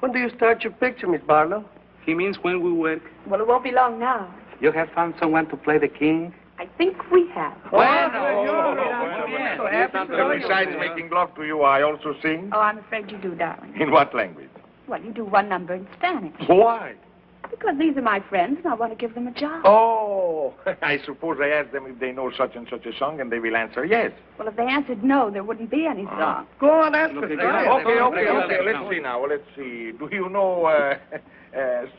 When do you start your picture, Miss Barlow? He means when we work. Well, it won't be long now. You have found someone to play the king? I think we have. Besides making love to you, I also sing. Oh, I'm afraid you do, darling. In what language? Well, you do one number in Spanish. Why? Because these are my friends, and I want to give them a job. Oh, I suppose I asked them if they know such and such a song, and they will answer yes. Well, if they answered no, there wouldn't be any song. Go on, ask us. Okay. Let's see now. Let's see. Do you know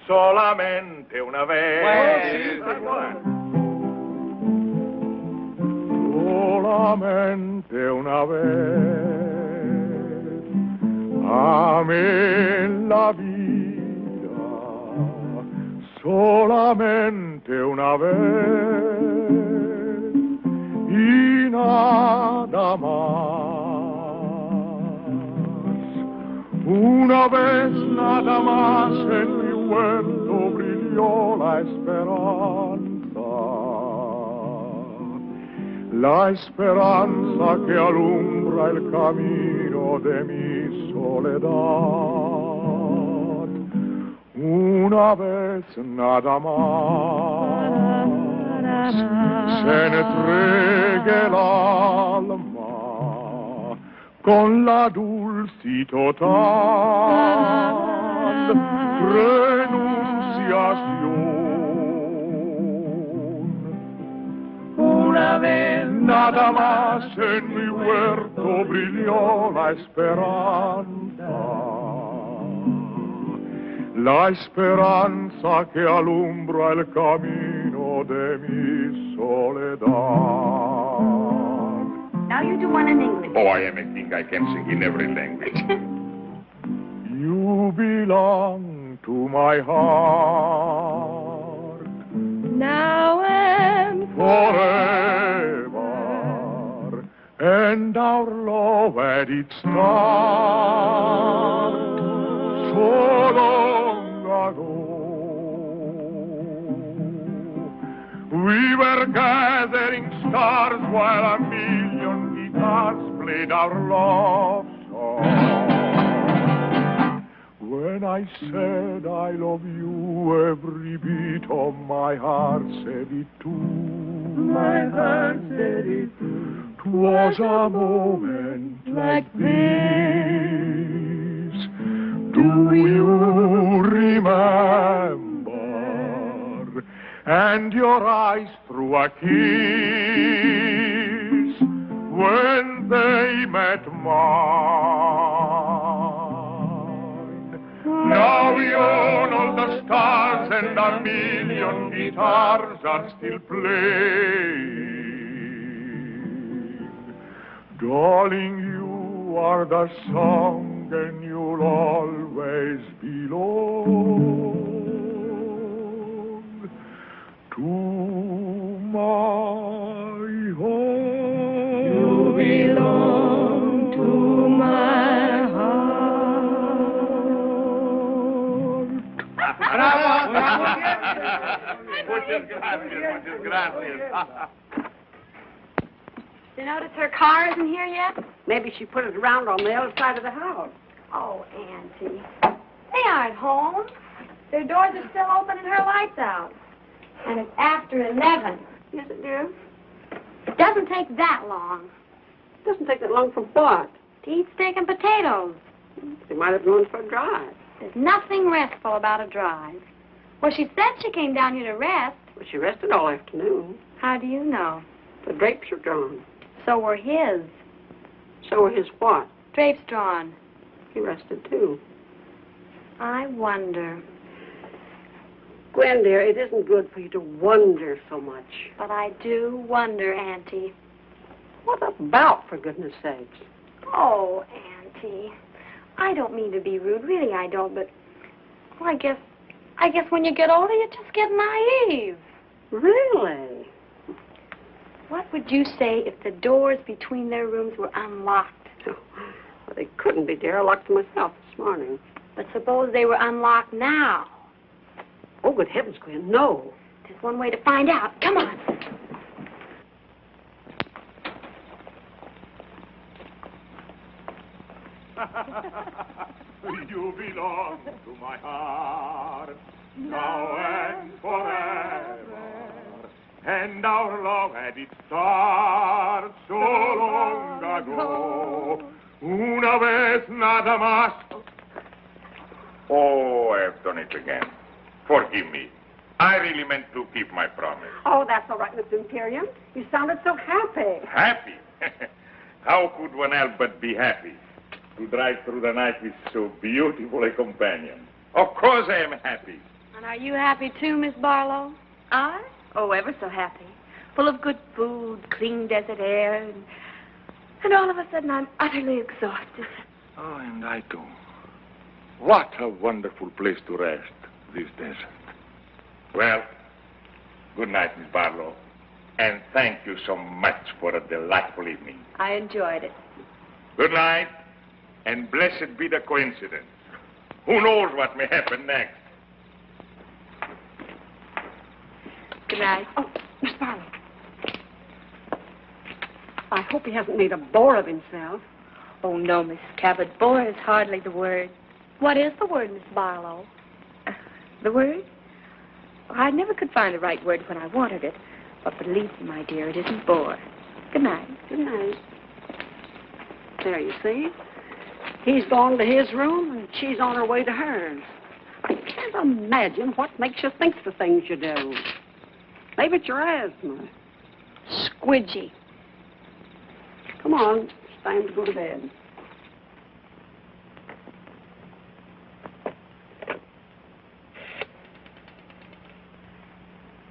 Solamente una vez? Solamente una vez amé la vida, solamente una vez y nada más. Una vez nada más en mi huerto brilló la esperanza. La esperanza que alumbra el camino de mi soledad. Una vez nada más se entregue el alma con la dulce y total renunciación. Una vez nada más en mi huerto brilló la esperanza que alumbra el camino de mi soledad. Now you do one in English. Oh, I am a king. I can sing in every language. You belong to my heart. now and forever, and our love at its start so long ago. We were gathering stars while a million guitars played our love song. When I said I love you, every beat of my heart said it too. My heart said it too. 'Twas a moment like this. Do you remember? And your eyes threw a kiss when they met mine. Now beyond all the stars and a million guitars are still playing. Darling, you are the song and you'll always belong to my heart. You belong to my heart. Bravo! Muchas gracias. You notice her car isn't here yet? Maybe she put it around on the other side of the house. Oh, Auntie. They aren't home. Their doors are still open and her light's out. And it's after 11. Yes, it do. It doesn't take that long. It doesn't take that long from what? To eat steak and potatoes. They might have gone for a drive. There's nothing restful about a drive. Well, she said she came down here to rest. Well, she rested all afternoon. How do you know? The drapes are drawn. So were his. So were his what? Drapes drawn. He rested, too. I wonder. Gwen, dear, it isn't good for you to wonder so much. But I do wonder, Auntie. What about, for goodness sakes? Oh, Auntie. I don't mean to be rude. Really, I don't, but... Well, I guess when you get older, you just get naive. Really? What would you say if the doors between their rooms were unlocked? Well, they couldn't be, dear. I locked them myself this morning. But suppose they were unlocked now. Oh, good heavens, Gwen, no. There's one way to find out. Come on. You belong to my heart, now and forever. And our love had its start so long ago. Una vez nada más. Oh, I've done it again. Forgive me. I really meant to keep my promise. Oh, that's all right, Mr. Imperium. You sounded so happy. Happy? How could one help but be happy? To drive through the night with so beautiful a companion. Of course I am happy. And are you happy too, Miss Barlow? I? Oh, ever so happy. Full of good food, clean desert air, and all of a sudden I'm utterly exhausted. Oh, and I too. What a wonderful place to rest, this desert. Well, good night, Miss Barlow. And thank you so much for a delightful evening. I enjoyed it. Good night, and blessed be the coincidence. Who knows what may happen next? Good night. Oh, Miss Barlow. I hope he hasn't made a bore of himself. Oh, no, Miss Cabot. Bore is hardly the word. What is the word, Miss Barlow? The word? Well, I never could find the right word when I wanted it. But believe me, my dear, it isn't bore. Good night. Good night. There, you see? He's gone to his room, and she's on her way to hers. I can't imagine what makes you think the things you do. Maybe it's your asthma. Squidgy. Come on, it's time to go to bed.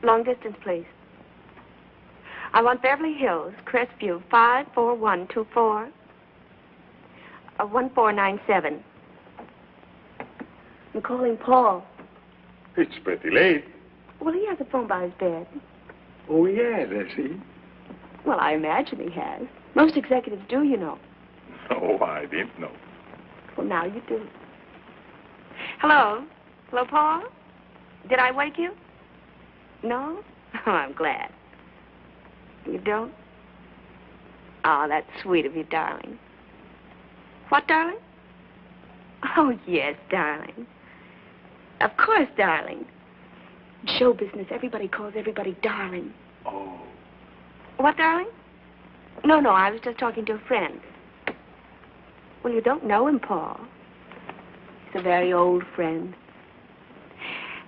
Long distance, please. I want Beverly Hills, Crestview, 54124. 1497. I'm calling Paul. It's pretty late. Well, he has a phone by his bed. Oh, yes, has he? Well, I imagine he has. Most executives do, you know. Oh, I didn't know. Well, now you do. Hello? Hello, Paul? Did I wake you? No? Oh, I'm glad. You don't? Oh, that's sweet of you, darling. What, darling? Oh, yes, darling. Of course, darling. In show business, everybody calls everybody darling. Oh. What, darling? No, I was just talking to a friend. Well, you don't know him, Paul. He's a very old friend.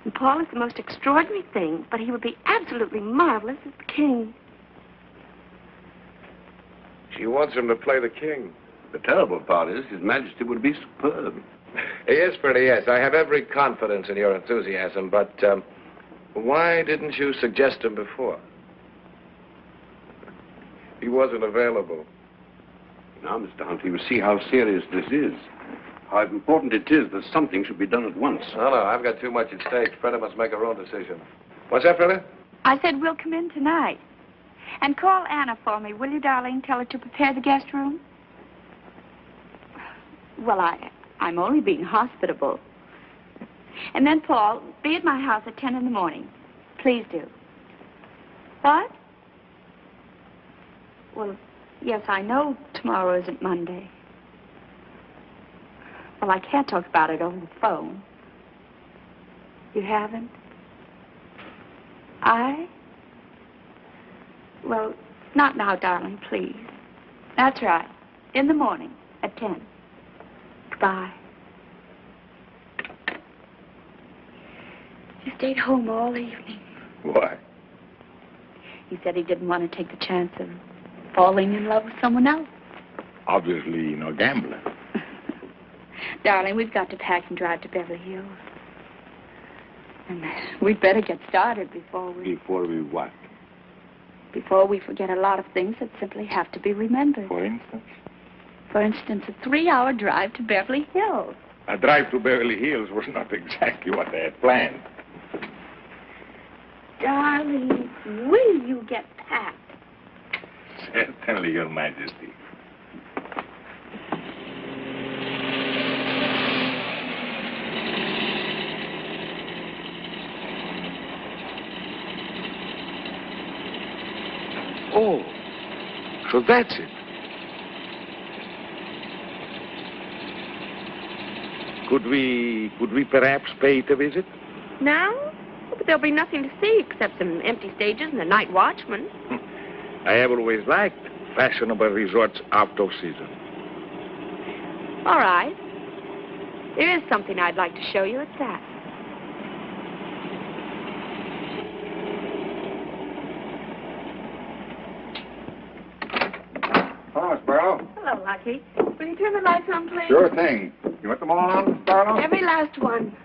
And Paul is the most extraordinary thing, but he would be absolutely marvelous as the king. She wants him to play the king. The terrible part is His Majesty would be superb. He is pretty, yes. I have every confidence in your enthusiasm, but why didn't you suggest him before? He wasn't available. Now, Mr. Hunt, you will see how serious this is. How important it is that something should be done at once. No, I've got too much at stake. Freda must make her own decision. What's that, Freda? I said we'll come in tonight. And call Anna for me, will you, darling? Tell her to prepare the guest room. Well, I'm only being hospitable. And then, Paul, be at my house at 10 in the morning. Please do. What? Well, yes, I know tomorrow isn't Monday. Well, I can't talk about it over the phone. You haven't? Well, not now, darling, please. That's right. In the morning at 10. Goodbye. He stayed home all evening. Why? He said he didn't want to take the chance of falling in love with someone else. Obviously, no gambler. Darling, we've got to pack and drive to Beverly Hills. And we'd better get started before we... Before we what? Before we forget a lot of things that simply have to be remembered. For instance? For instance, a 3-hour drive to Beverly Hills. A drive to Beverly Hills was not exactly what they had planned. Darling, will you get packed? Certainly, Your Majesty. Oh, so that's it. Could we perhaps pay it a visit? Now? But there'll be nothing to see except some empty stages and a night watchman. I have always liked fashionable resorts out of season. All right. There is something I'd like to show you. It's that. Hello, Miss Barlow. Hello, Lucky. Will you turn the lights on, please? Sure thing. You want them all on, Miss Barlow? Every last one.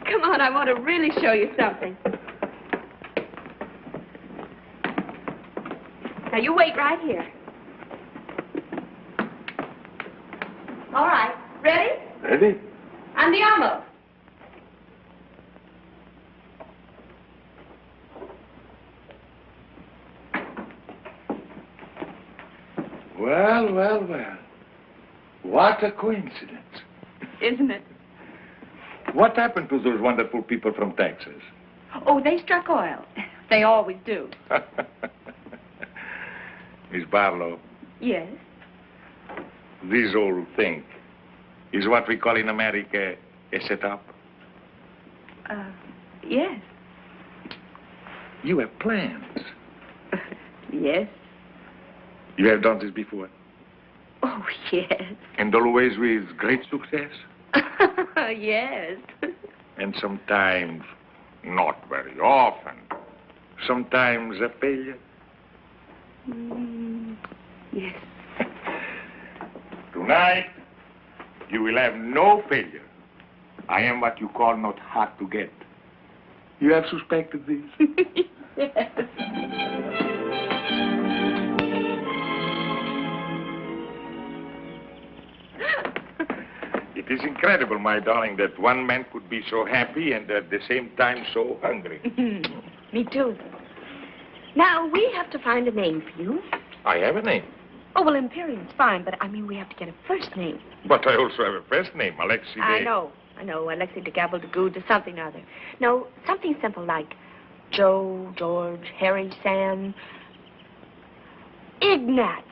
Come on, I want to really show you something. Now, you wait right here. All right. Ready? Ready? Andiamo. Well. What a coincidence. Isn't it? What happened to those wonderful people from Texas? Oh, they struck oil. They always do. Miss Barlow, Yes. this whole thing is what we call in America a setup. Yes. You have plans. Yes. You have done this before. Oh, yes. And always with great success. Yes. And sometimes not very often. Sometimes a failure. Yes. Tonight, you will have no failure. I am what you call not hard to get. You have suspected this? Yes. It is incredible, my darling, that one man could be so happy and at the same time so hungry. Me too. Now, we have to find a name for you. I have a name. Oh, well, Imperium's fine, but I mean, we have to get a first name. But I also have a first name, Alexei de... I know. Alexei de Gabbledegood or something or other. No, something simple like Joe, George, Harry, Sam, Ignat.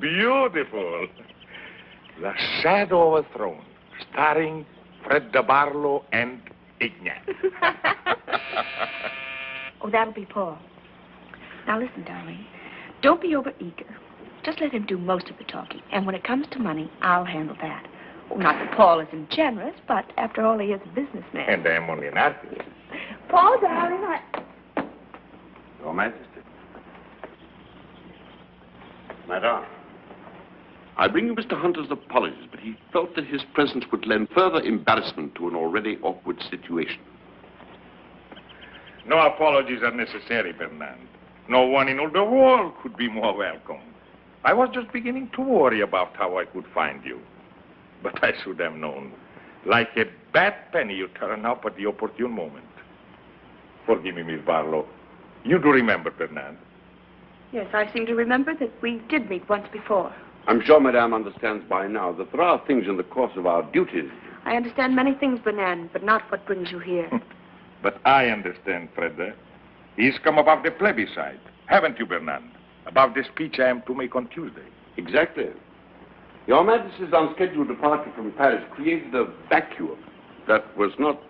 Beautiful. The Shadow of a Throne, starring Fred de Barlow and Ignat. Oh, that'll be Paul. Now, listen, darling. Don't be overeager. Just let him do most of the talking. And when it comes to money, I'll handle that. Oh, not that Paul isn't generous, but after all, he is a businessman. And I am only an artist. Paul, darling, Your Majesty. Madame, I bring you Mr. Hunter's apologies, but he felt that his presence would lend further embarrassment to an already awkward situation. No apologies are necessary, Fernand. No one in all the world could be more welcome. I was just beginning to worry about how I could find you. But I should have known. Like a bad penny, you turn up at the opportune moment. Forgive me, Miss Barlow. You do remember, Fernand? Yes, I seem to remember that we did meet once before. I'm sure Madame understands by now that there are things in the course of our duties. I understand many things, Bernard, but not what brings you here. But I understand, Fred. He's come about the plebiscite. Haven't you, Bernard? About the speech I am to make on Tuesday. Exactly. Your Majesty's unscheduled departure from Paris created a vacuum that was not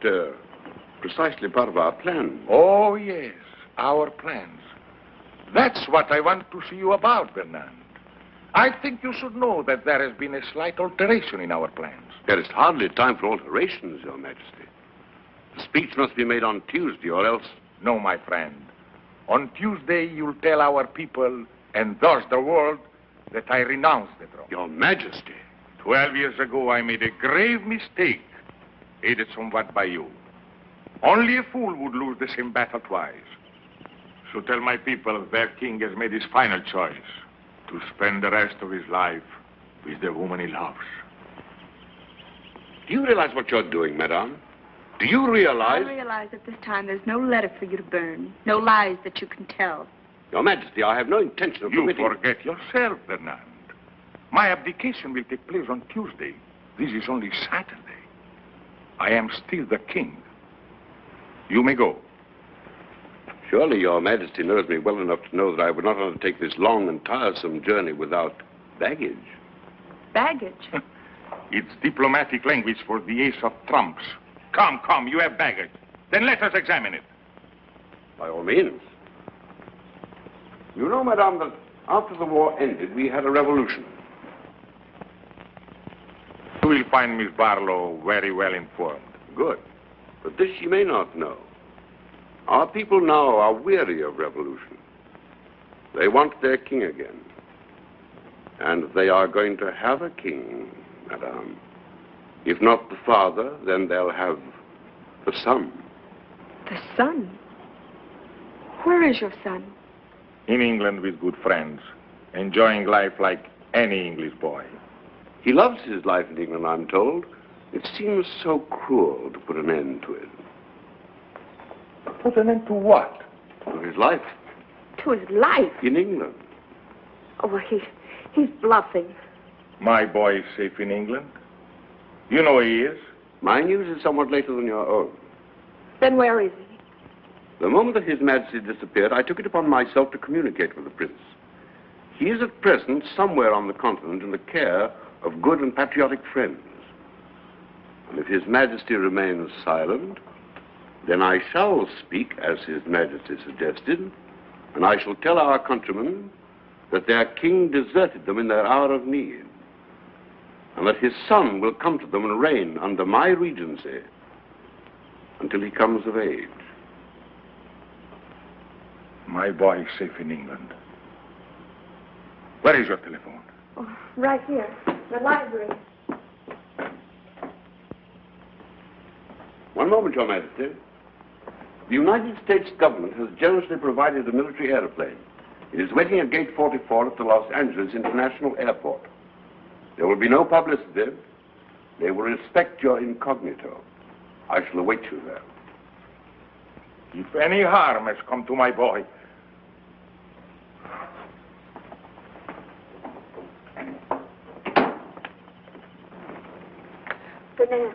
precisely part of our plan. Oh, yes, our plans. That's what I want to see you about, Bernard. I think you should know that there has been a slight alteration in our plans. There is hardly time for alterations, Your Majesty. The speech must be made on Tuesday, or else... No, my friend. On Tuesday, you'll tell our people, and thus the world, that I renounce the throne. Your Majesty. 12 years ago, I made a grave mistake, aided somewhat by you. Only a fool would lose the same battle twice. So tell my people their king has made his final choice, to spend the rest of his life with the woman he loves. Do you realize what you're doing, Madame? Do you realize... I realize at this time there's no letter for you to burn, no lies that you can tell. Your Majesty, I have no intention of You permitting... forget yourself, Fernand. My abdication will take place on Tuesday. This is only Saturday. I am still the king. You may go. Surely Your Majesty knows me well enough to know that I would not undertake this long and tiresome journey without baggage. Baggage? It's diplomatic language for the ace of trumps. Come, you have baggage. Then let us examine it. By all means. You know, Madame, that after the war ended, we had a revolution. You will find Miss Barlow very well informed. Good. But this she may not know. Our people now are weary of revolution. They want their king again. And they are going to have a king, Madame. If not the father, then they'll have the son. The son? Where is your son? In England with good friends, enjoying life like any English boy. He loves his life in England, I'm told. It seems so cruel to put an end to it. Put an end to what? To his life. To his life? In England. Oh, well, he's bluffing. My boy is safe in England. You know where he is. My news is somewhat later than your own. Then where is he? The moment that His Majesty disappeared, I took it upon myself to communicate with the Prince. He is at present somewhere on the continent in the care of good and patriotic friends. And if His Majesty remains silent, then I shall speak as His Majesty suggested, and I shall tell our countrymen that their king deserted them in their hour of need, and that his son will come to them and reign under my regency until he comes of age. My boy is safe in England. Where is your telephone? Oh, right here, the library. One moment, Your Majesty. The United States government has generously provided a military airplane. It is waiting at Gate 44 at the Los Angeles International Airport. There will be no publicity. They will respect your incognito. I shall await you there. If any harm has come to my boy, Fernand.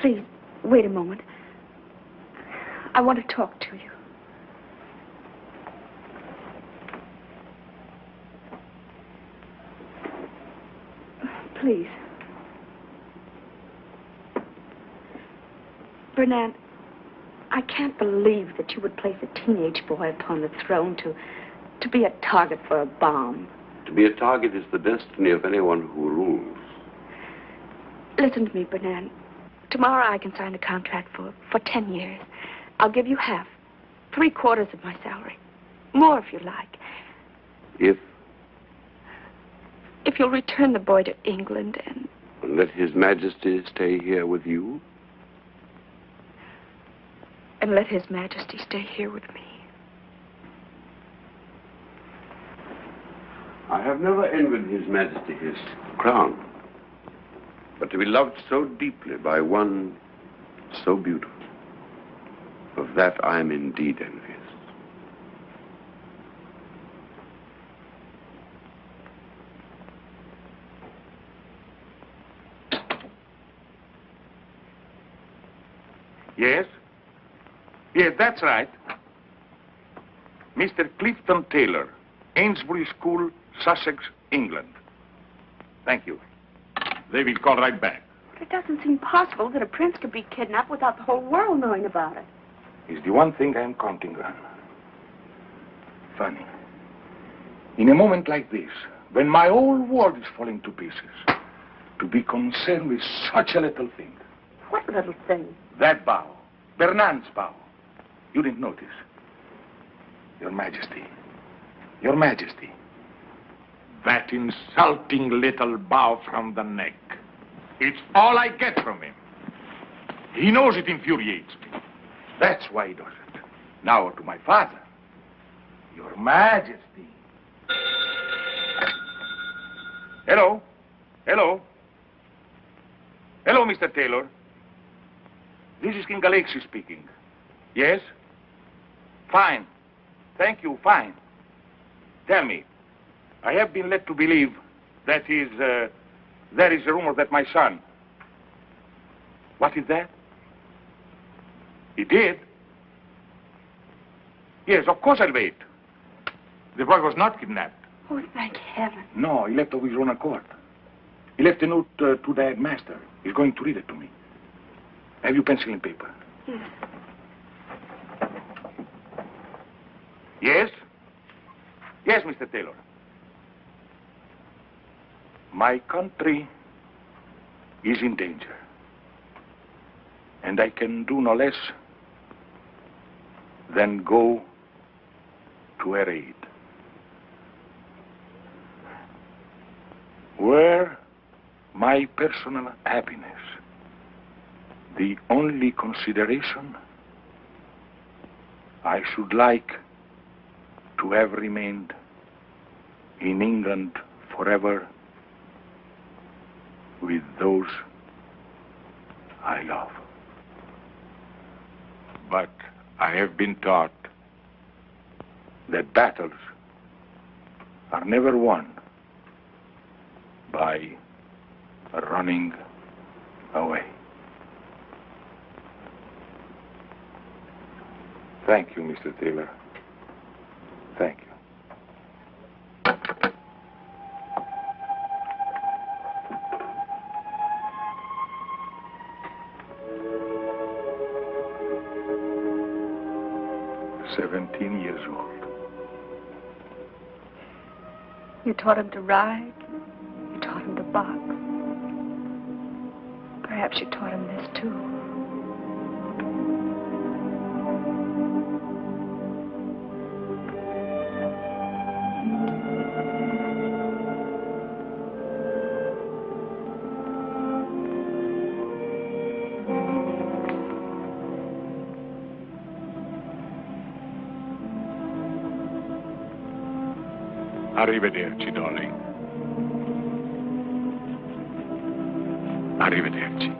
Please, wait a moment. I want to talk to you. Please. Fernand, I can't believe that you would place a teenage boy upon the throne to be a target for a bomb. To be a target is the destiny of anyone who rules. Listen to me, Fernand. Tomorrow I can sign a contract for 10 years. I'll give you half, 3/4 of my salary. More if you like. If you'll return the boy to England and let His Majesty stay here with you? And let His Majesty stay here with me. I have never envied His Majesty his crown. But to be loved so deeply by one so beautiful, of that I am indeed envious. Yes? Yes, that's right. Mr. Clifton Taylor, Ainsbury School, Sussex, England. Thank you. They will call right back. It doesn't seem possible that a prince could be kidnapped without the whole world knowing about it. It's the one thing I'm counting on. Funny. In a moment like this, when my whole world is falling to pieces, to be concerned with such a little thing. What little thing? That bow. Bernard's bow. You didn't notice. Your Majesty. Your Majesty. That insulting little bow from the neck. It's all I get from him. He knows it infuriates me. That's why he does it. Now to my father. Your Majesty. Hello? Hello? Hello, Mr. Taylor. This is King Alexis speaking. Yes? Fine. Thank you, fine. Tell me, I have been led to believe there is a rumor that my son... What is that? He did? Yes, of course I'll wait. The boy was not kidnapped. Oh, thank heaven. No, he left of his own accord. He left a note to the headmaster. He's going to read it to me. Have you pencil and paper? Yes. Yes? Yes, Mr. Taylor. My country is in danger. And I can do no less than go to her aid. Were my personal happiness the only consideration, I should like to have remained in England forever with those I love. But I have been taught that battles are never won by running away. Thank you, Mr. Taylor. Thank you. "17 years old. You taught him to ride. You taught him to box. Perhaps you taught him this, too. Arrivederci, darling. Arrivederci.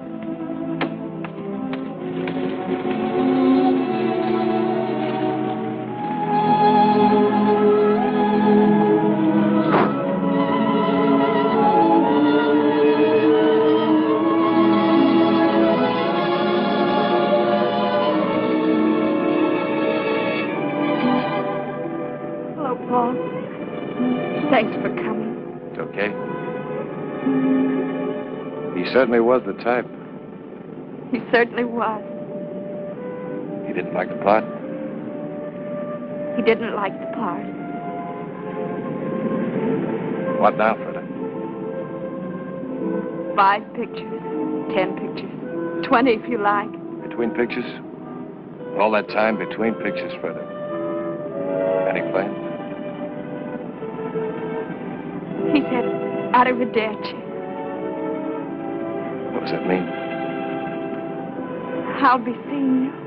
Hello, Paul. Thanks for coming. It's okay. He certainly was the type. He certainly was. He didn't like the part. He didn't like the part. What now, Freda? 5 pictures, 10 pictures, 20 if you like. Between pictures? All that time between pictures, Freda. Any plans? He said, arrivederci. What does that mean? I'll be seeing you.